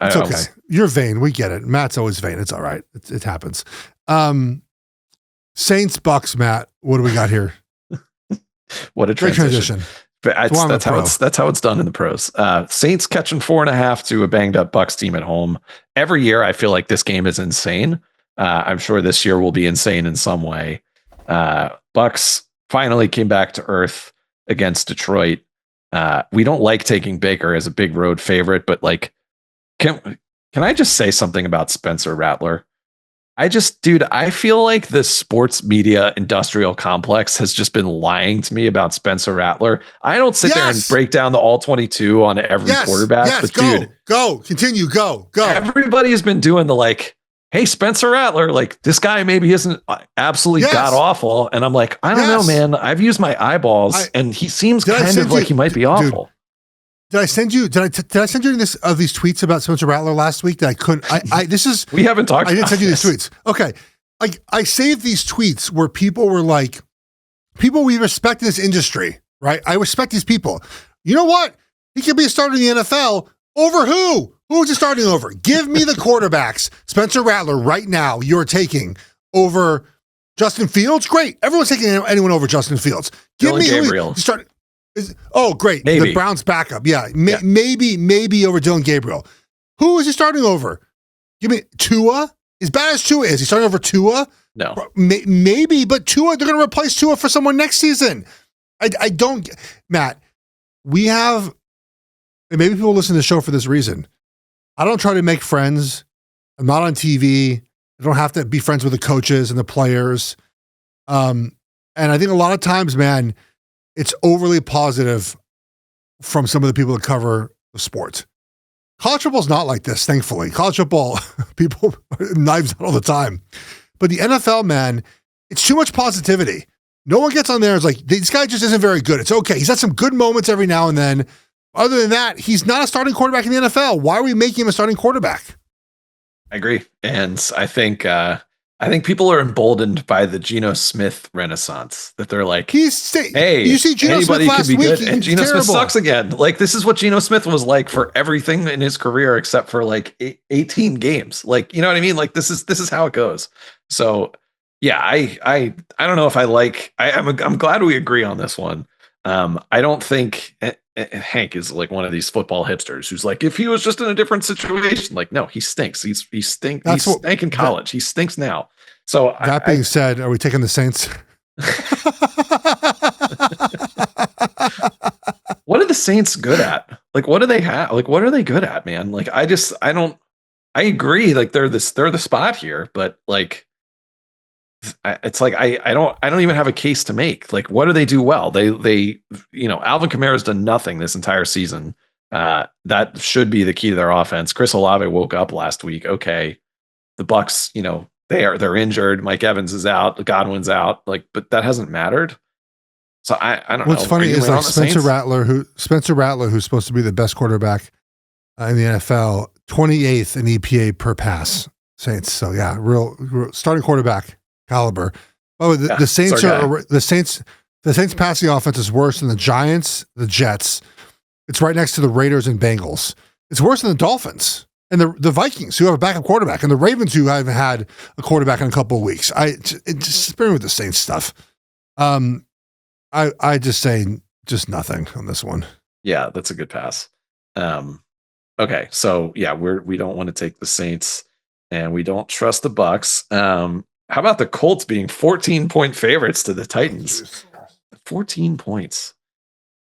[SPEAKER 2] It's okay. You're vain. We get it. Matt's always vain. It's all right. It happens. Saints Bucks, Matt. What do we got here?
[SPEAKER 1] What a transition. That's how it's done in the pros. Saints catching 4.5 to a banged up Bucks team at home. Every year, I feel like this game is insane. I'm sure this year will be insane in some way. Bucks finally came back to earth against Detroit. We don't like taking Baker as a big road favorite, but like, can I just say something about Spencer Rattler? I feel like the sports media industrial complex has just been lying to me about Spencer Rattler. I don't sit there and break down the all 22 on every quarterback, but
[SPEAKER 2] continue.
[SPEAKER 1] Everybody's been doing the like, hey, Spencer Rattler, like this guy maybe isn't absolutely god awful. And I'm like, I don't know, man. I've used my eyeballs and he seems kind of like he might be awful.
[SPEAKER 2] Dude, did I send you these tweets about Spencer Rattler last week that I couldn't?
[SPEAKER 1] We haven't talked.
[SPEAKER 2] I didn't send you these tweets. Okay, I saved these tweets where people were like, people we respect in this industry, right? I respect these people. You know what? He could be a starter in the NFL over who? Who is he starting over? Give me the quarterbacks. Spencer Rattler right now. You're taking over Justin Fields. Great. Everyone's taking anyone over Justin Fields. Give me
[SPEAKER 1] Gabriel.
[SPEAKER 2] Great.
[SPEAKER 1] Maybe.
[SPEAKER 2] The Browns backup. Yeah. Maybe over Dylan Gabriel. Who is he starting over? Give me Tua. As bad as Tua is, he starting over Tua?
[SPEAKER 1] No.
[SPEAKER 2] Maybe, but Tua, they're going to replace Tua for someone next season. I don't, Matt, we have, and maybe people listen to the show for this reason. I don't try to make friends. I'm not on TV. I don't have to be friends with the coaches and the players. And I think a lot of times, man, it's overly positive from some of the people that cover the sport. College football is not like this, thankfully. College football, people knives out all the time. But the NFL, man, it's too much positivity. No one gets on there and is like, this guy just isn't very good. It's okay. He's had some good moments every now and then. Other than that, he's not a starting quarterback in the NFL. Why are we making him a starting quarterback?
[SPEAKER 1] I agree. And I think people are emboldened by the Geno Smith renaissance, that they're like, hey, you see Geno Smith last week, good, and Geno Smith sucks again. Like, this is what Geno Smith was like for everything in his career except for like 18 games. Like, you know what I mean? Like, this is how it goes. So yeah, I don't know if I'm glad we agree on this one. I don't think Hank is like one of these football hipsters who's like, if he was just in a different situation, like, no, he stinks. He stank in college. He stinks now. So
[SPEAKER 2] that being said, are we taking the Saints?
[SPEAKER 1] What are the Saints good at? Like, what do they have? Like, what are they good at, man? Like, I agree. Like, they're the spot here, but like, it's like I don't even have a case to make. Like, what do they do well? They Alvin Kamara's done nothing this entire season. That should be the key to their offense. Chris Olave woke up last week. Okay, the Bucks, they're injured. Mike Evans is out. Godwin's out. Like, but that hasn't mattered. So I don't know.
[SPEAKER 2] What's funny is like Spencer Rattler, who's supposed to be the best quarterback in the NFL, 28th in EPA per pass. Saints. So yeah, real starting quarterback caliber. Oh, the Saints the Saints passing offense is worse than the Giants, the Jets. It's right next to the Raiders and Bengals. It's worse than the Dolphins and the Vikings, who have a backup quarterback, and the Ravens, who haven't had a quarterback in a couple of weeks. Just sparing with the Saints stuff. I just say just nothing on this one.
[SPEAKER 1] Yeah, that's a good pass. Okay, so yeah, we don't want to take the Saints, and we don't trust the Bucks. How about the Colts being 14-point favorites to the Titans? 14 points.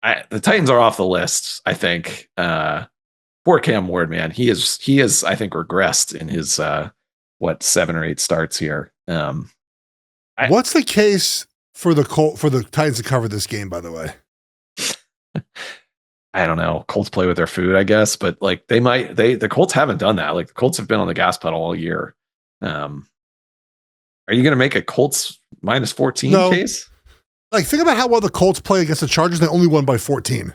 [SPEAKER 1] The Titans are off the list, I think. Poor Cam Ward, man. He is, I think, regressed in his 7 or 8 starts here.
[SPEAKER 2] What's the case for the Titans to cover this game, by the way?
[SPEAKER 1] I don't know. Colts play with their food, I guess, but like the Colts haven't done that. Like the Colts have been on the gas pedal all year. Are you going to make a Colts minus 14
[SPEAKER 2] No.
[SPEAKER 1] case?
[SPEAKER 2] Like, think about how well the Colts play against the Chargers. They only won by 14.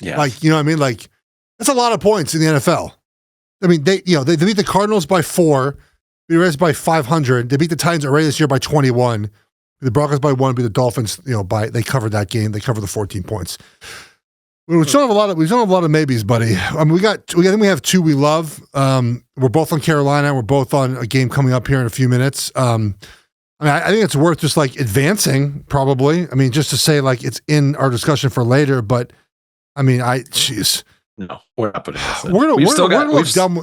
[SPEAKER 1] Yeah.
[SPEAKER 2] Like, you know what I mean? Like, that's a lot of points in the NFL. I mean, they beat the Cardinals by 4, beat the Reds by 500. They beat the Titans already this year by 21. Beat the Broncos by 1, beat the Dolphins, they covered that game. They covered the 14 points. We don't have a lot of maybes, buddy. I mean, I think we have 2 we love. We're both on Carolina. We're both on a game coming up here in a few minutes. I think it's worth just like advancing, probably. I mean, just to say like it's in our discussion for later. But I mean, jeez.
[SPEAKER 1] No, we're not putting this in.
[SPEAKER 2] We're gonna look dumb.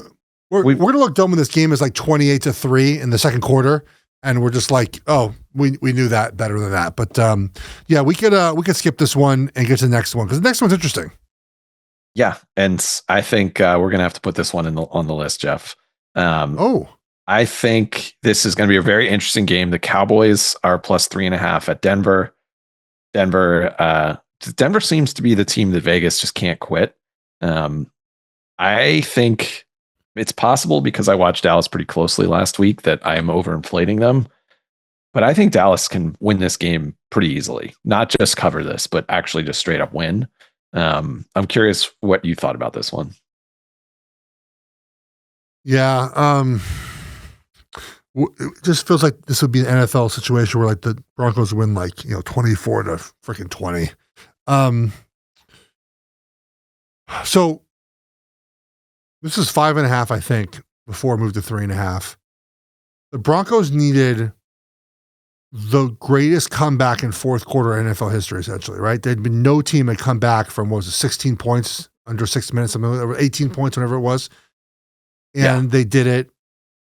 [SPEAKER 2] We're gonna look dumb when this game is like 28-3 in the second quarter, and we're just like, oh, we knew that better than that. But yeah, we could skip this one and get to the next one because the next one's interesting.
[SPEAKER 1] Yeah, and I think we're gonna have to put this one on the list, Jeff. I think this is going to be a very interesting game. The Cowboys are plus 3.5 at Denver. Denver seems to be the team that Vegas just can't quit. I think it's possible because I watched Dallas pretty closely last week that I am overinflating them. But I think Dallas can win this game pretty easily. Not just cover this, but actually just straight up win. I'm curious what you thought about this one.
[SPEAKER 2] Yeah. It just feels like this would be an NFL situation where like the Broncos win 24 to freaking 20. So this is 5.5, I think, before it moved to 3.5. The Broncos needed the greatest comeback in fourth quarter NFL history, essentially, right? There'd been no team had come back from, 16 points under 6 minutes, something 18 points, whatever it was. And they did it.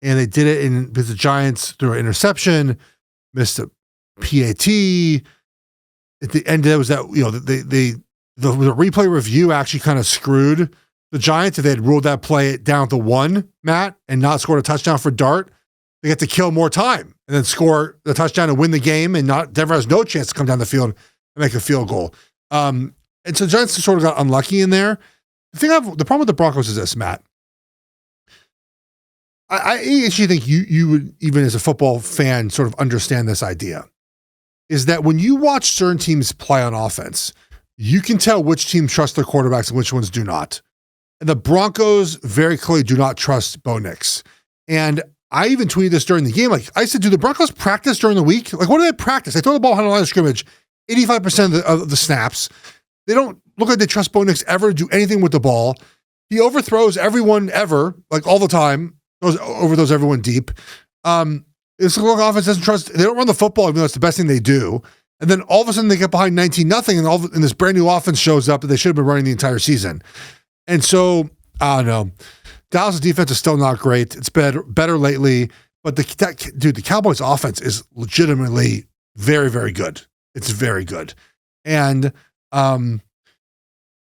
[SPEAKER 2] And they did it because the Giants threw an interception, missed a PAT. At the end, there was that, the replay review actually kind of screwed the Giants. If they had ruled that play down to 1, Matt, and not scored a touchdown for Dart, they get to kill more time and then score the touchdown and win the game. And Denver has no chance to come down the field and make a field goal. And so the Giants sort of got unlucky in there. The problem with the Broncos is this, Matt. I actually think you would, even as a football fan, sort of understand this idea, is that when you watch certain teams play on offense, you can tell which teams trust their quarterbacks and which ones do not. And the Broncos very clearly do not trust Bo Nix. And I even tweeted this during the game. Like I said, do the Broncos practice during the week? Like what do they practice? They throw the ball behind the line of scrimmage 85% of the snaps. They don't look like they trust Bo Nix ever to do anything with the ball. He overthrows everyone ever, like all the time. Those everyone deep. This offense doesn't trust. They don't run the football, even though it's the best thing they do. And then all of a sudden they get behind 19-0, and this brand new offense shows up that they should have been running the entire season. And so I don't know. Dallas' defense is still not great. It's better lately, but the Cowboys' offense is legitimately very, very good. It's very good, and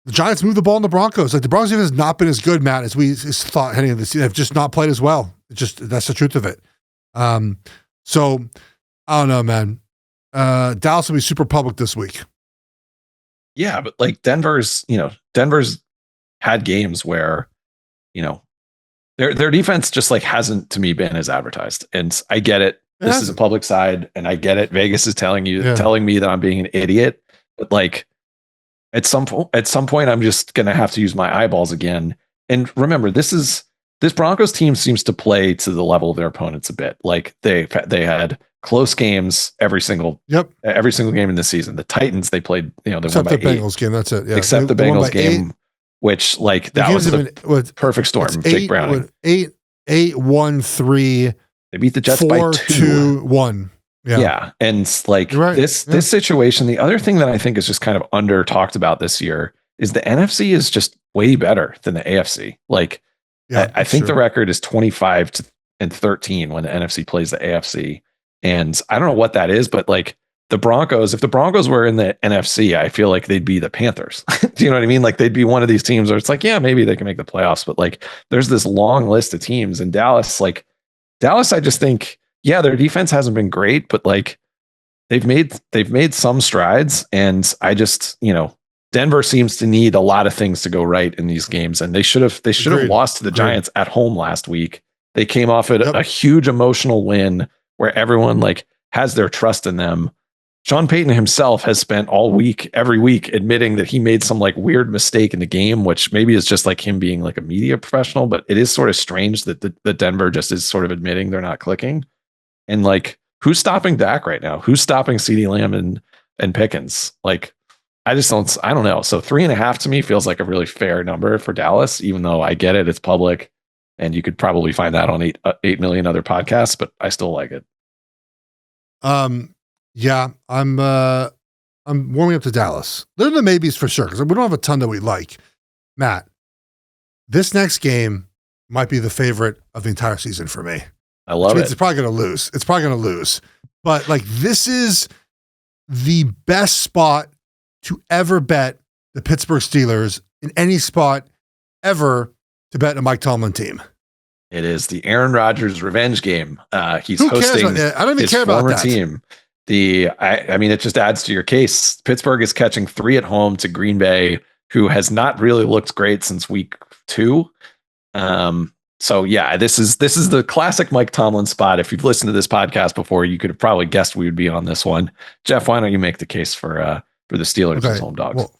[SPEAKER 2] the Giants moved the ball in the Broncos. Like the Broncos even has not been as good, Matt, as we thought heading into the season. They've just not played as well. That's the truth of it. So I don't know, man. Dallas will be super public this week.
[SPEAKER 1] Yeah, but like Denver's had games where, their defense just like hasn't to me been as advertised. And I get it. This is a public side, and I get it. Vegas is telling me that I'm being an idiot, but like. At some point, I'm just going to have to use my eyeballs again. And remember, this Broncos team seems to play to the level of their opponents a bit. Like they had close games every single game in the season. The Titans, they played, they won by 8. Except the
[SPEAKER 2] Bengals game, that's it. Yeah.
[SPEAKER 1] Except the Bengals game, 8. Which like that was a perfect storm. Jake Browning.
[SPEAKER 2] 8-1-3.
[SPEAKER 1] They beat the Jets by
[SPEAKER 2] 2-1.
[SPEAKER 1] Yeah. And like this situation, the other thing that I think is just kind of under talked about this year is the NFC is just way better than the AFC. Like I think the record is 25-13 when the NFC plays the AFC. And I don't know what that is, but like the Broncos, if the Broncos were in the NFC, I feel like they'd be the Panthers. Do you know what I mean? Like they'd be one of these teams where it's like, yeah, maybe they can make the playoffs, but like there's this long list of teams. And Dallas, I just think, yeah, their defense hasn't been great, but like they've made some strides, and I just, Denver seems to need a lot of things to go right in these games, and they should have lost to the Giants at home last week. They came off a huge emotional win where everyone has their trust in them. Sean Payton himself has spent every week admitting that he made some weird mistake in the game, which maybe is just him being a media professional, but it is sort of strange that the Denver just is sort of admitting they're not clicking. And who's stopping Dak right now? Who's stopping CeeDee Lamb and Pickens? I don't know. So 3.5 to me feels like a really fair number for Dallas, even though I get it. It's public and you could probably find that on 8 million other podcasts, but I still like it.
[SPEAKER 2] Yeah, I'm warming up to Dallas. They're the maybes for sure, because we don't have a ton that we like. Matt, this next game might be the favorite of the entire season for me.
[SPEAKER 1] I love it.
[SPEAKER 2] It's probably going to lose. But this is the best spot to ever bet the Pittsburgh Steelers in any spot ever to bet a Mike Tomlin team.
[SPEAKER 1] It is the Aaron Rodgers revenge game. He's
[SPEAKER 2] Who
[SPEAKER 1] hosting
[SPEAKER 2] cares? I don't even
[SPEAKER 1] his
[SPEAKER 2] care about
[SPEAKER 1] former
[SPEAKER 2] that
[SPEAKER 1] team. I mean, it just adds to your case. Pittsburgh is catching 3 at home to Green Bay, who has not really looked great since week 2. So yeah, this is the classic Mike Tomlin spot. If you've listened to this podcast before, you could have probably guessed we would be on this one. Jeff, why don't you make the case for the Steelers as home dogs?
[SPEAKER 2] Well,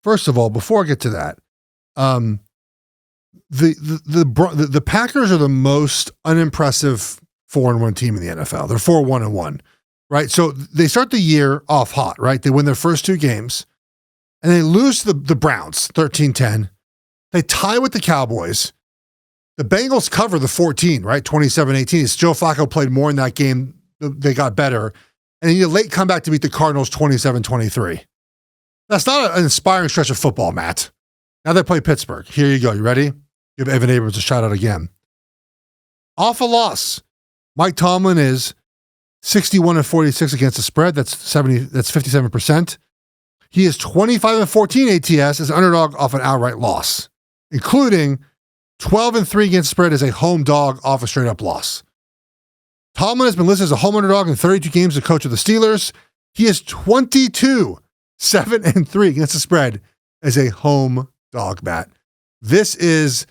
[SPEAKER 2] first of all, before I get to that, the Packers are the most unimpressive 4-1 team in the NFL. They're 4-1-1, right? So they start the year off hot, right? They win their first 2 games, and they lose to the Browns 13-10. They tie with the Cowboys. The Bengals cover the 14, right? 27-18. It's Joe Flacco played more in that game. They got better. And then you late comeback to beat the Cardinals 27-23. That's not an inspiring stretch of football, Matt. Now they play Pittsburgh. Here you go. You ready? Give Evan Abrams a shout out again. Off a loss. Mike Tomlin is 61-46 against the spread. That's 57%. He is 25-14 ATS as an underdog off an outright loss, including 12-3 against the spread as a home dog off a straight up loss. Tomlin has been listed as a home underdog in 32 games as coach of the Steelers. He is 22-7-3 against the spread as a home dog, Matt. This is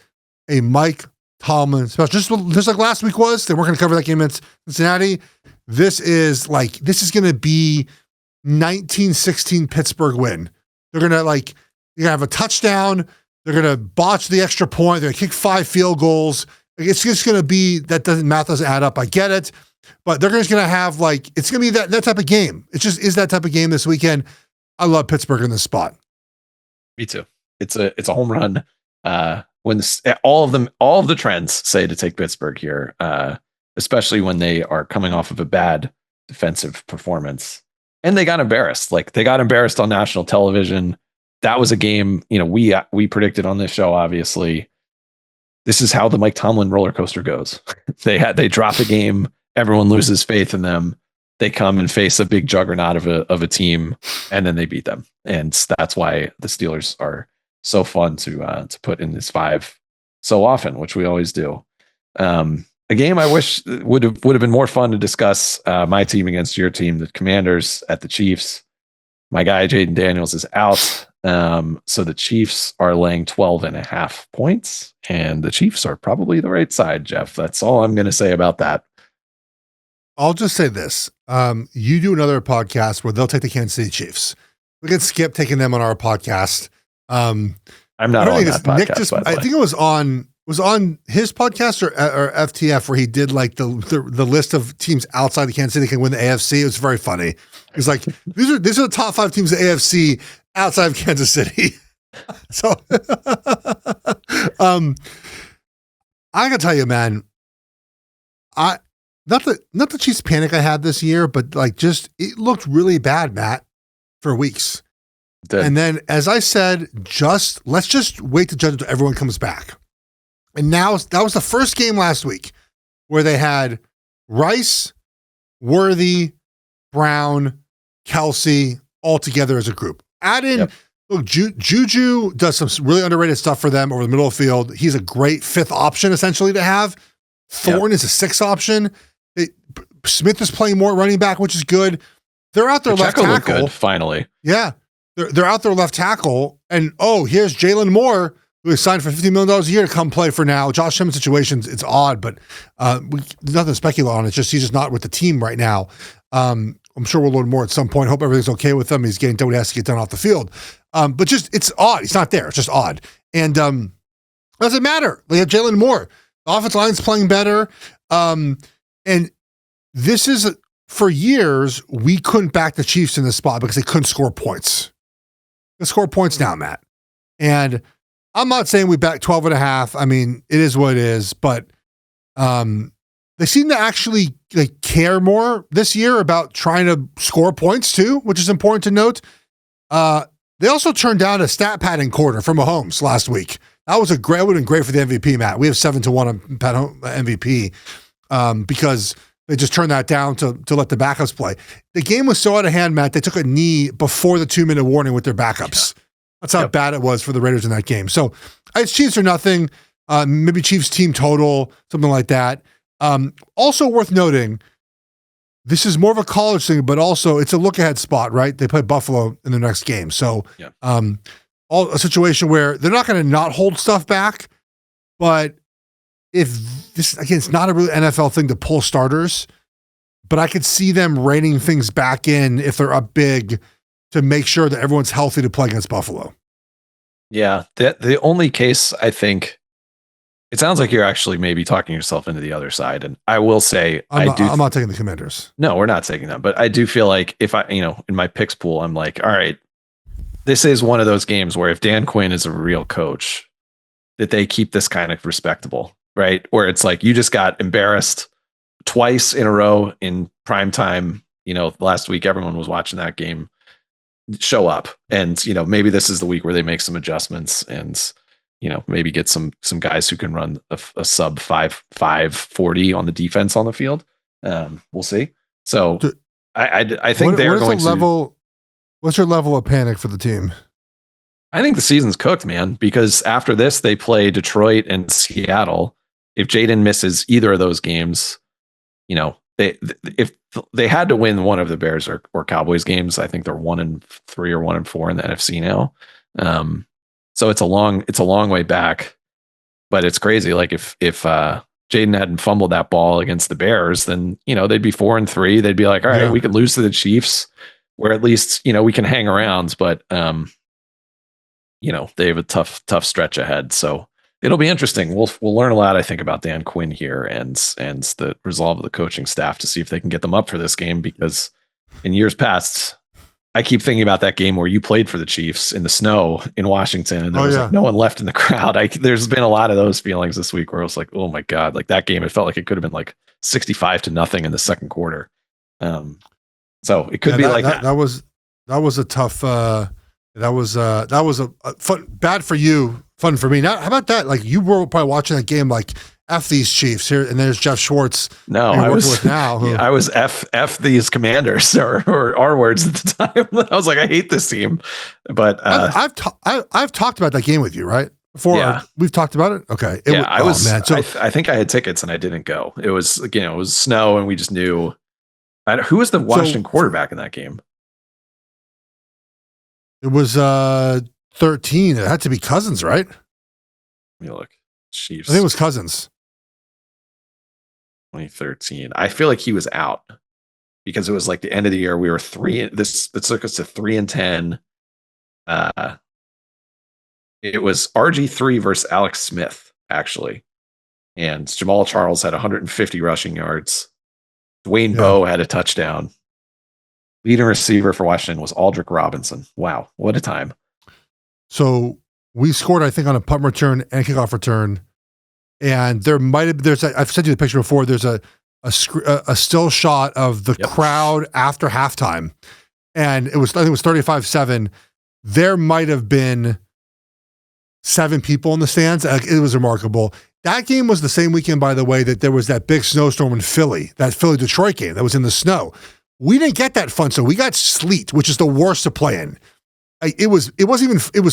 [SPEAKER 2] a Mike Tomlin special. Just like last week was. They weren't going to cover that game in Cincinnati. This is going to be 1916 Pittsburgh win. They're going to have a touchdown. They're going to botch the extra point. They're going to kick 5 field goals. It's just going to be, math doesn't add up. I get it. But they're just going to have it's going to be that type of game. It just is that type of game this weekend. I love Pittsburgh in this spot.
[SPEAKER 1] Me too. It's a home run. When all of the trends say to take Pittsburgh here, especially when they are coming off of a bad defensive performance, and they got embarrassed. They got embarrassed on national television. That was a game, we predicted on this show. Obviously, this is how the Mike Tomlin roller coaster goes. They drop a game, everyone loses faith in them. They come and face a big juggernaut of a team, and then they beat them. And that's why the Steelers are so fun to put in this 5 so often, which we always do. A game I wish would have been more fun to discuss. My team against your team, the Commanders at the Chiefs. My guy Jaden Daniels is out, so the Chiefs are laying 12.5 points, and the Chiefs are probably the right side. Jeff, that's all I'm going to say about that.
[SPEAKER 2] I'll just say this: you do another podcast where they'll take the Kansas City Chiefs. We can skip taking them on our podcast.
[SPEAKER 1] I'm not on that podcast.
[SPEAKER 2] I think it was on his podcast or FTF where he did the list of teams outside the Kansas City can win the AFC. It was very funny. He's like, these are the top 5 teams in the AFC outside of Kansas City. So I gotta tell you, man, not the Chiefs panic I had this year, but it looked really bad, Matt, for weeks. And then, as I said, let's just wait to judge until everyone comes back. And now that was the first game last week where they had Rice, Worthy, Brown, Kelsey all together as a group. Add in, look, Juju does some really underrated stuff for them over the middle of the field. He's a great 5th option essentially to have. Thorne is a 6th option. Smith is playing more running back, which is good. they're out there left
[SPEAKER 1] Pacheco looked
[SPEAKER 2] tackle.
[SPEAKER 1] good, finally.
[SPEAKER 2] Yeah. They're out there left tackle. And, here's Jalen Moore, who is signed for $50 million a year to come play for now. Josh Simmons situations, it's odd, but there's nothing to speculate on. It's just he's just not with the team right now. I'm sure we'll learn more at some point. Hope everything's okay with him. He's getting done what he has to get done off the field. But just, it's odd. He's not there. It's just odd. And doesn't matter. They have Jalen Moore. The offensive line's playing better. And this is, for years, we couldn't back the Chiefs in this spot because they couldn't score points. They score points now, Matt. And I'm not saying we back 12.5. I mean, it is what it is, but they seem to actually care more this year about trying to score points too, which is important to note. They also turned down a stat padding quarter from Mahomes last week. That would have been great for the MVP, Matt. We have 7-1 on Pat MVP because they just turned that down to let the backups play. The game was so out of hand, Matt, they took a knee before the 2-minute warning with their backups. Yeah. That's how bad it was for the Raiders in that game. So it's Chiefs or nothing, maybe Chiefs team total, something like that. Also worth noting, this is more of a college thing, but also it's a look-ahead spot, right? They play Buffalo in the next game. So a situation where they're not going to not hold stuff back, but if this, again, it's not a real NFL thing to pull starters, but I could see them reining things back in if they're up big to make sure that everyone's healthy to play against Buffalo.
[SPEAKER 1] Yeah. The only case, I think, it sounds like you're actually maybe talking yourself into the other side. And I will say,
[SPEAKER 2] I'm not taking the Commanders.
[SPEAKER 1] No, we're not taking them. But I do feel like if I, in my picks pool, I'm like, all right, this is one of those games where if Dan Quinn is a real coach, that they keep this kind of respectable, right? Where it's like, you just got embarrassed twice in a row in prime time. Last week, everyone was watching that game. Show up, and maybe this is the week where they make some adjustments and maybe get some guys who can run a sub 5.40 on the defense on the field. We'll see. So I think they're going to.
[SPEAKER 2] What's your level of panic for the team?
[SPEAKER 1] I think the season's cooked, man, because after this they play Detroit and Seattle. If Jaden misses either of those games, if they had to win one of the Bears or Cowboys games, I think they're 1-3 or 1-4 in the NFC now. So it's a long way back, but it's crazy. Like if Jaden hadn't fumbled that ball against the Bears, then they'd be 4-3. They'd be like, all right, we could lose to the Chiefs, where at least we can hang around. But they have a tough stretch ahead. So it'll be interesting. We'll learn a lot, I think, about Dan Quinn here and the resolve of the coaching staff to see if they can get them up for this game, because in years past, I keep thinking about that game where you played for the Chiefs in the snow in Washington, and there was like no one left in the crowd. There's been a lot of those feelings this week where I was like, oh my God, like that game, it felt like it could have been like 65-0 in the second quarter. So it could be like that.
[SPEAKER 2] That was a tough, that was a fun, bad for you, fun for me. Now, how about that? Like, you were probably watching that game, like, F these Chiefs here, and there's Geoff Schwartz.
[SPEAKER 1] No, I was F these Commanders, or our words at the time. I was like, I hate this team. But
[SPEAKER 2] I've talked about that game with you, right? Before we've talked about it. Okay,
[SPEAKER 1] I think I had tickets and I didn't go. It was it was snow, and we just knew. Who was the Washington quarterback in that game?
[SPEAKER 2] It was 13. It had to be Cousins, right?
[SPEAKER 1] Let me look. Chiefs.
[SPEAKER 2] I think it was Cousins.
[SPEAKER 1] 2013. I feel like he was out because it was like the end of the year. We were 3. This took us to 3-10. It was RG3 versus Alex Smith, actually. And Jamal Charles had 150 rushing yards. Dwayne Bowe had a touchdown. Leading receiver for Washington was Aldrick Robinson. Wow, what a time.
[SPEAKER 2] So we scored, I think, on a punt return and kickoff return. And there might have, I've sent you the picture before, there's a still shot of the crowd after halftime. And I think it was 35-7. There might have been 7 people in the stands. It was remarkable. That game was the same weekend, by the way, that there was that big snowstorm in Philly, that Philly-Detroit game that was in the snow. We didn't get that fun, so we got sleet, which is the worst to play in. It was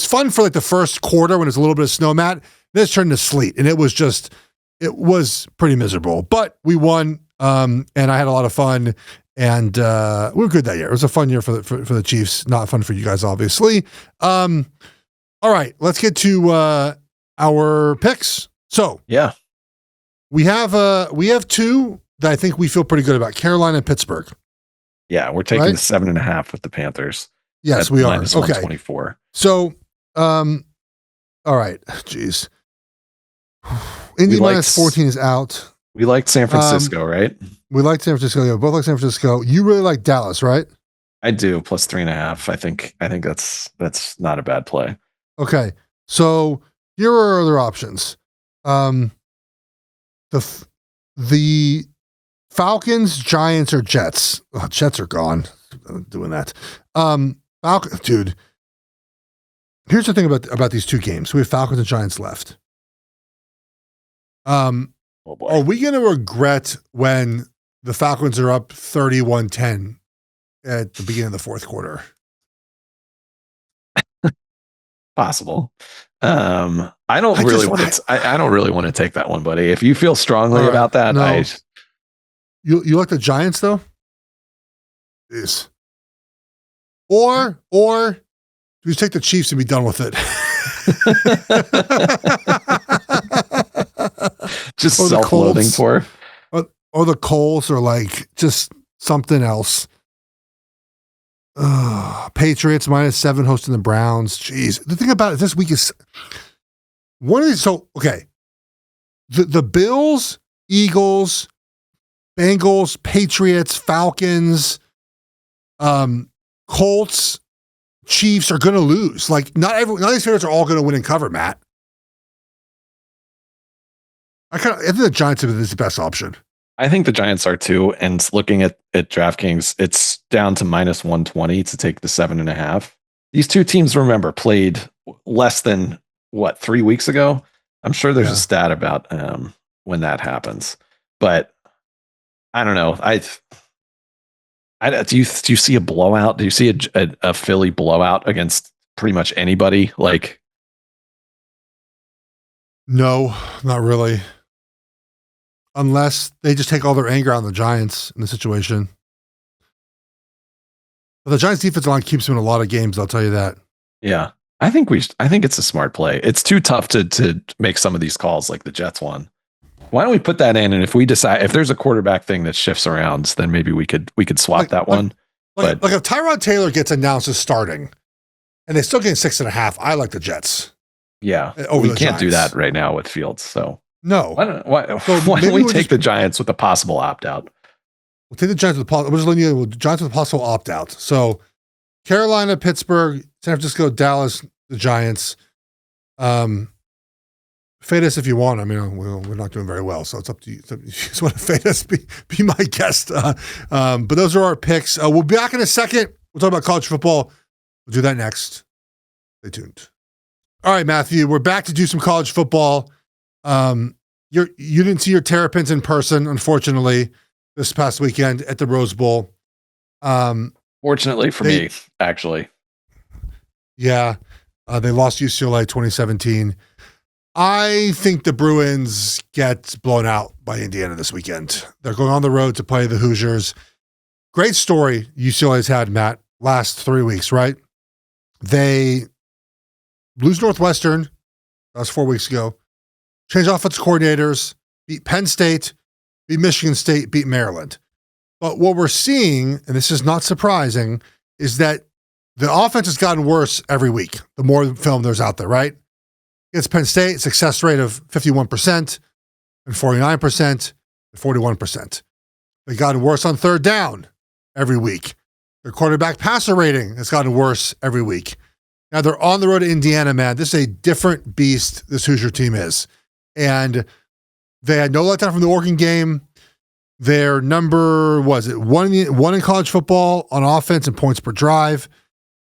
[SPEAKER 2] fun for like the first quarter when it was a little bit of snow, Matt. Then it's turned into sleet, and it was pretty miserable. But we won, and I had a lot of fun. And we were good that year. It was a fun year for the Chiefs. Not fun for you guys, obviously. All right, let's get to our picks. So
[SPEAKER 1] yeah,
[SPEAKER 2] we have two that I think we feel pretty good about: Carolina and Pittsburgh.
[SPEAKER 1] Yeah, we're taking the 7.5 with the Panthers.
[SPEAKER 2] Yes, we are.
[SPEAKER 1] Minus
[SPEAKER 2] okay.
[SPEAKER 1] 124.
[SPEAKER 2] So, all right. Jeez. Indy minus 14 is out.
[SPEAKER 1] We liked San Francisco, right?
[SPEAKER 2] We liked San Francisco. Yeah, both like San Francisco. You really like Dallas, right?
[SPEAKER 1] I do. Plus 3.5. I think that's not a bad play.
[SPEAKER 2] Okay. So here are other options. The Falcons, Giants, or Jets. Oh, Jets are gone. I'm doing that. Dude. Here's the thing about these two games. We have Falcons and Giants left.
[SPEAKER 1] Oh boy.
[SPEAKER 2] Are we going to regret when the Falcons are up 31-10 at the beginning of the fourth quarter?
[SPEAKER 1] Possible. I don't really want to take that one, buddy. If you feel strongly about that, no.
[SPEAKER 2] You like the Giants though? Yes. Or you take the Chiefs and be done with it.
[SPEAKER 1] Just self-loathing for.
[SPEAKER 2] Or the Colts are like just something else. Patriots -7 hosting the Browns. Jeez. The thing about it this week is one of these. So, okay. The Bills, Eagles, Bengals, Patriots, Falcons, Colts, Chiefs are going to lose. Like, not these favorites are all going to win and cover, Matt. I think the Giants is the best option.
[SPEAKER 1] I think the Giants are too. And looking at DraftKings, it's down to minus 120 to take the 7.5. These two teams, remember, played less than 3 weeks ago. I'm sure there's a stat about when that happens, but I don't know. Do you see a blowout? Do you see a Philly blowout against pretty much anybody? Like,
[SPEAKER 2] no, not really. Unless they just take all their anger on the Giants in the situation. But the Giants defensive line keeps them in a lot of games, I'll tell you that.
[SPEAKER 1] Yeah. I think it's a smart play. It's too tough to make some of these calls like the Jets one. Why don't we put that in? And if we decide, if there's a quarterback thing that shifts around, then maybe we could swap that one.
[SPEAKER 2] Like if Tyrod Taylor gets announced as starting and they still get 6.5, I like the Jets.
[SPEAKER 1] Yeah. We can't do that right now with Fields. So
[SPEAKER 2] no.
[SPEAKER 1] Why don't we take the Giants with a possible opt-out?
[SPEAKER 2] We'll take the Giants with the Giants with a possible opt-out. So Carolina, Pittsburgh, San Francisco, Dallas, the Giants. Fade us if you want. I mean, we're not doing very well, so it's up to you. If you just want to fade us, be my guest. But those are our picks. We'll be back in a second. We'll talk about college football. We'll do that next. Stay tuned. All right, Matthew, we're back to do some college football. You didn't see your Terrapins in person, unfortunately, this past weekend at the Rose Bowl.
[SPEAKER 1] Fortunately for me, actually.
[SPEAKER 2] Yeah, they lost UCLA 2017. I think the Bruins get blown out by Indiana this weekend. They're going on the road to play the Hoosiers. Great story UCLA's had, Matt, last 3 weeks, right? They lose Northwestern. That was 4 weeks ago. Change offensive coordinators, beat Penn State, beat Michigan State, beat Maryland. But what we're seeing, and this is not surprising, is that the offense has gotten worse every week. The more film there's out there, right? Against Penn State, success rate of 51% and 49% and 41%. They've gotten worse on third down every week. Their quarterback passer rating has gotten worse every week. Now they're on the road to Indiana, man. This is a different beast, this Hoosier team is. And they had no letdown from the Oregon game. Their number, one in college football on offense and points per drive.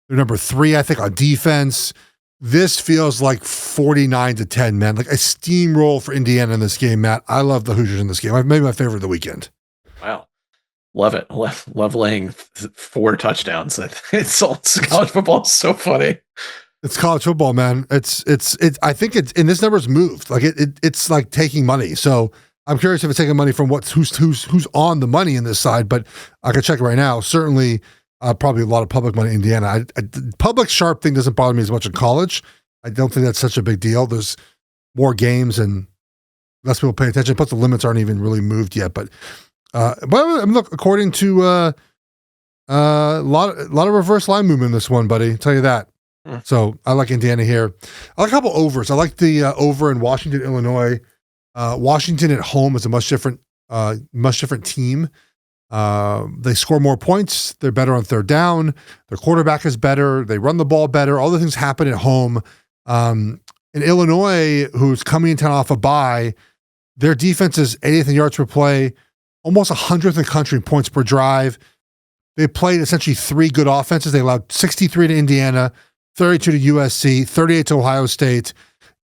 [SPEAKER 2] They're number 3, I think, on defense. This feels like 49-10, man. Like a steamroll for Indiana in this game, Matt. I love the Hoosiers in this game. Maybe my favorite of the weekend.
[SPEAKER 1] Wow. Love it. Love laying 4 touchdowns. It's college football is so funny.
[SPEAKER 2] It's college football, man. It's I think it's, and this number's moved. Like it's like taking money. So I'm curious if it's taking money from who's on the money in this side, but I can check it right now. Certainly, probably a lot of public money in Indiana. Public sharp thing doesn't bother me as much in college. I don't think that's such a big deal. There's more games and less people pay attention. Plus, the limits aren't even really moved yet. But look, according to a lot of reverse line movement in this one, buddy. I'll tell you that. So I like Indiana here. I like a couple overs. I like the over in Washington, Illinois. Washington at home is a much different team. They score more points. They're better on third down. Their quarterback is better. They run the ball better. All the things happen at home. In Illinois, who's coming in town off a bye, their defense is 80th in yards per play, almost 100th in the country in points per drive. They played essentially three good offenses. They allowed 63 to Indiana, 32 to USC, 38 to Ohio State.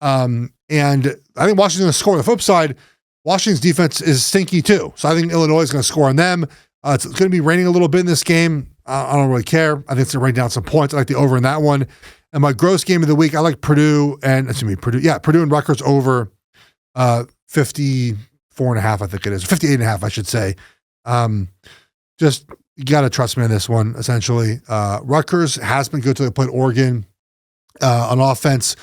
[SPEAKER 2] And I think Washington's going to score. On the flip side, Washington's defense is stinky too. So I think Illinois is going to score on them. It's going to be raining a little bit in this game. I don't really care. I think it's going to rain down some points. I like the over in that one. And my gross game of the week, I like Purdue and Rutgers over 54.5, I think it is. 58.5, I should say. Just, you got to trust me on this one, essentially. Rutgers has been good till they played Oregon. On offense,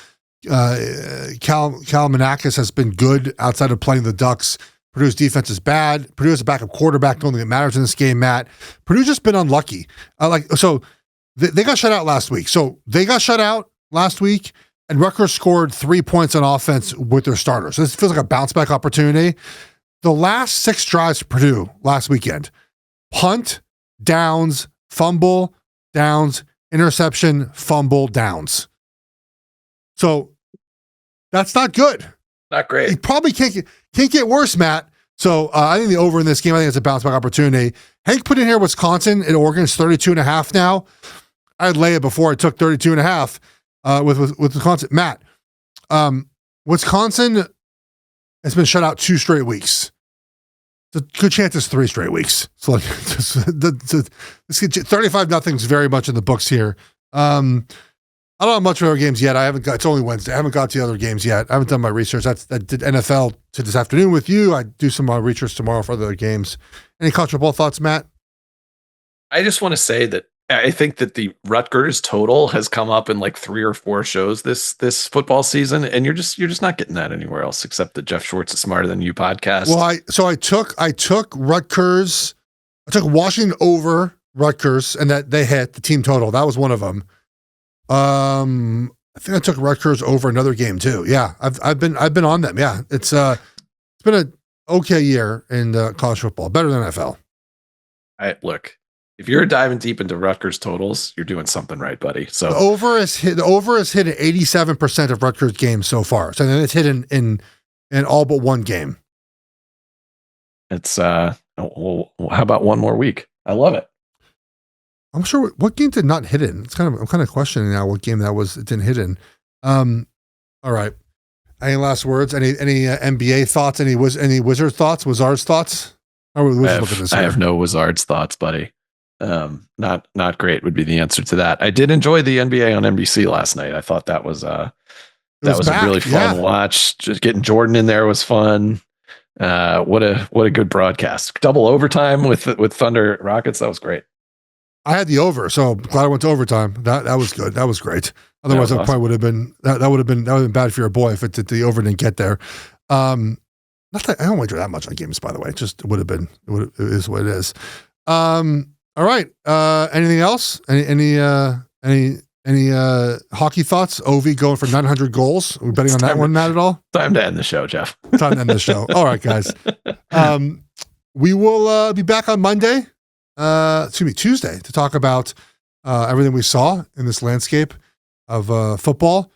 [SPEAKER 2] Cal Manakis has been good outside of playing the Ducks. Purdue's defense is bad. Purdue has a backup quarterback. The only thing that matters in this game, Matt. Purdue's just been unlucky. They got shut out last week. So they got shut out last week, and Rutgers scored 3 points on offense with their starters. So this feels like a bounce back opportunity. The last 6 drives for Purdue last weekend: punt, downs, fumble, downs, interception, fumble, downs. So that's not good.
[SPEAKER 1] Not great.
[SPEAKER 2] It probably can't get worse, Matt. So I think the over in this game, I think it's a bounce back opportunity. Hank put in here Wisconsin and Oregon. It's 32.5 now. I'd lay it before I took 32.5 with Wisconsin. Matt, Wisconsin has been shut out 2 straight weeks. It's a good chance it's 3 straight weeks. So like, 35-0 is very much in the books here. I don't have much of other games yet. It's only Wednesday. I haven't got to the other games yet. I haven't done my research. I did NFL to this afternoon with you. I do some research tomorrow for other games. Any college football thoughts, Matt?
[SPEAKER 1] I just want to say that I think that the Rutgers total has come up in like 3 or 4 shows this football season, and you're just not getting that anywhere else except the Geoff Schwartz is Smarter Than You podcast.
[SPEAKER 2] Well, I took Rutgers. I took Washington over Rutgers, and that they hit the team total. That was one of them. I think I took Rutgers over another game too. Yeah, I've been on them. Yeah, it's been an okay year in college football, better than NFL.
[SPEAKER 1] Look, if you're diving deep into Rutgers totals, you're doing something right, buddy. So
[SPEAKER 2] the over has hit at 87% of Rutgers games so far. So then it's hit in all but one game.
[SPEAKER 1] It's well, how about one more week? I love it.
[SPEAKER 2] I'm sure what game did not hit in. I'm kind of questioning now what game that was. It didn't hit in. All right. Any last words? Any NBA thoughts? Any Wizard thoughts? Wizards thoughts?
[SPEAKER 1] I have no Wizards thoughts, buddy. Not great would be the answer to that. I did enjoy the NBA on NBC last night. I thought that was a really fun watch. Just getting Jordan in there was fun. What a good broadcast. Double overtime with Thunder Rockets. That was great.
[SPEAKER 2] I had the over, so I'm glad I went to overtime. That was good. That was great. Otherwise, I probably would have been that would have been bad for your boy if the over didn't get there. Not that I don't wager that much on games, by the way. It is what it is. All right. Anything else? Any hockey thoughts? Ovi going for 900 goals. Are we betting on that one, Matt, at all?
[SPEAKER 1] Time to end the show, Geoff.
[SPEAKER 2] Time to end the show. All right, guys. We will be back on Monday. Tuesday to talk about everything we saw in this landscape of football.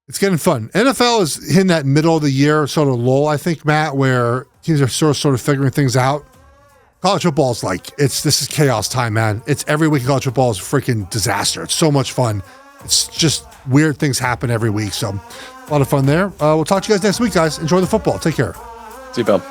[SPEAKER 2] It's getting fun. NFL is in that middle of the year sort of lull, I think, Matt, where teams are sort of figuring things out. College football is this is chaos time, man. It's every week college football is a freaking disaster. It's so much fun. It's just weird things happen every week. So a lot of fun there. We'll talk to you guys next week, guys. Enjoy the football. Take care.
[SPEAKER 1] See you, Bill.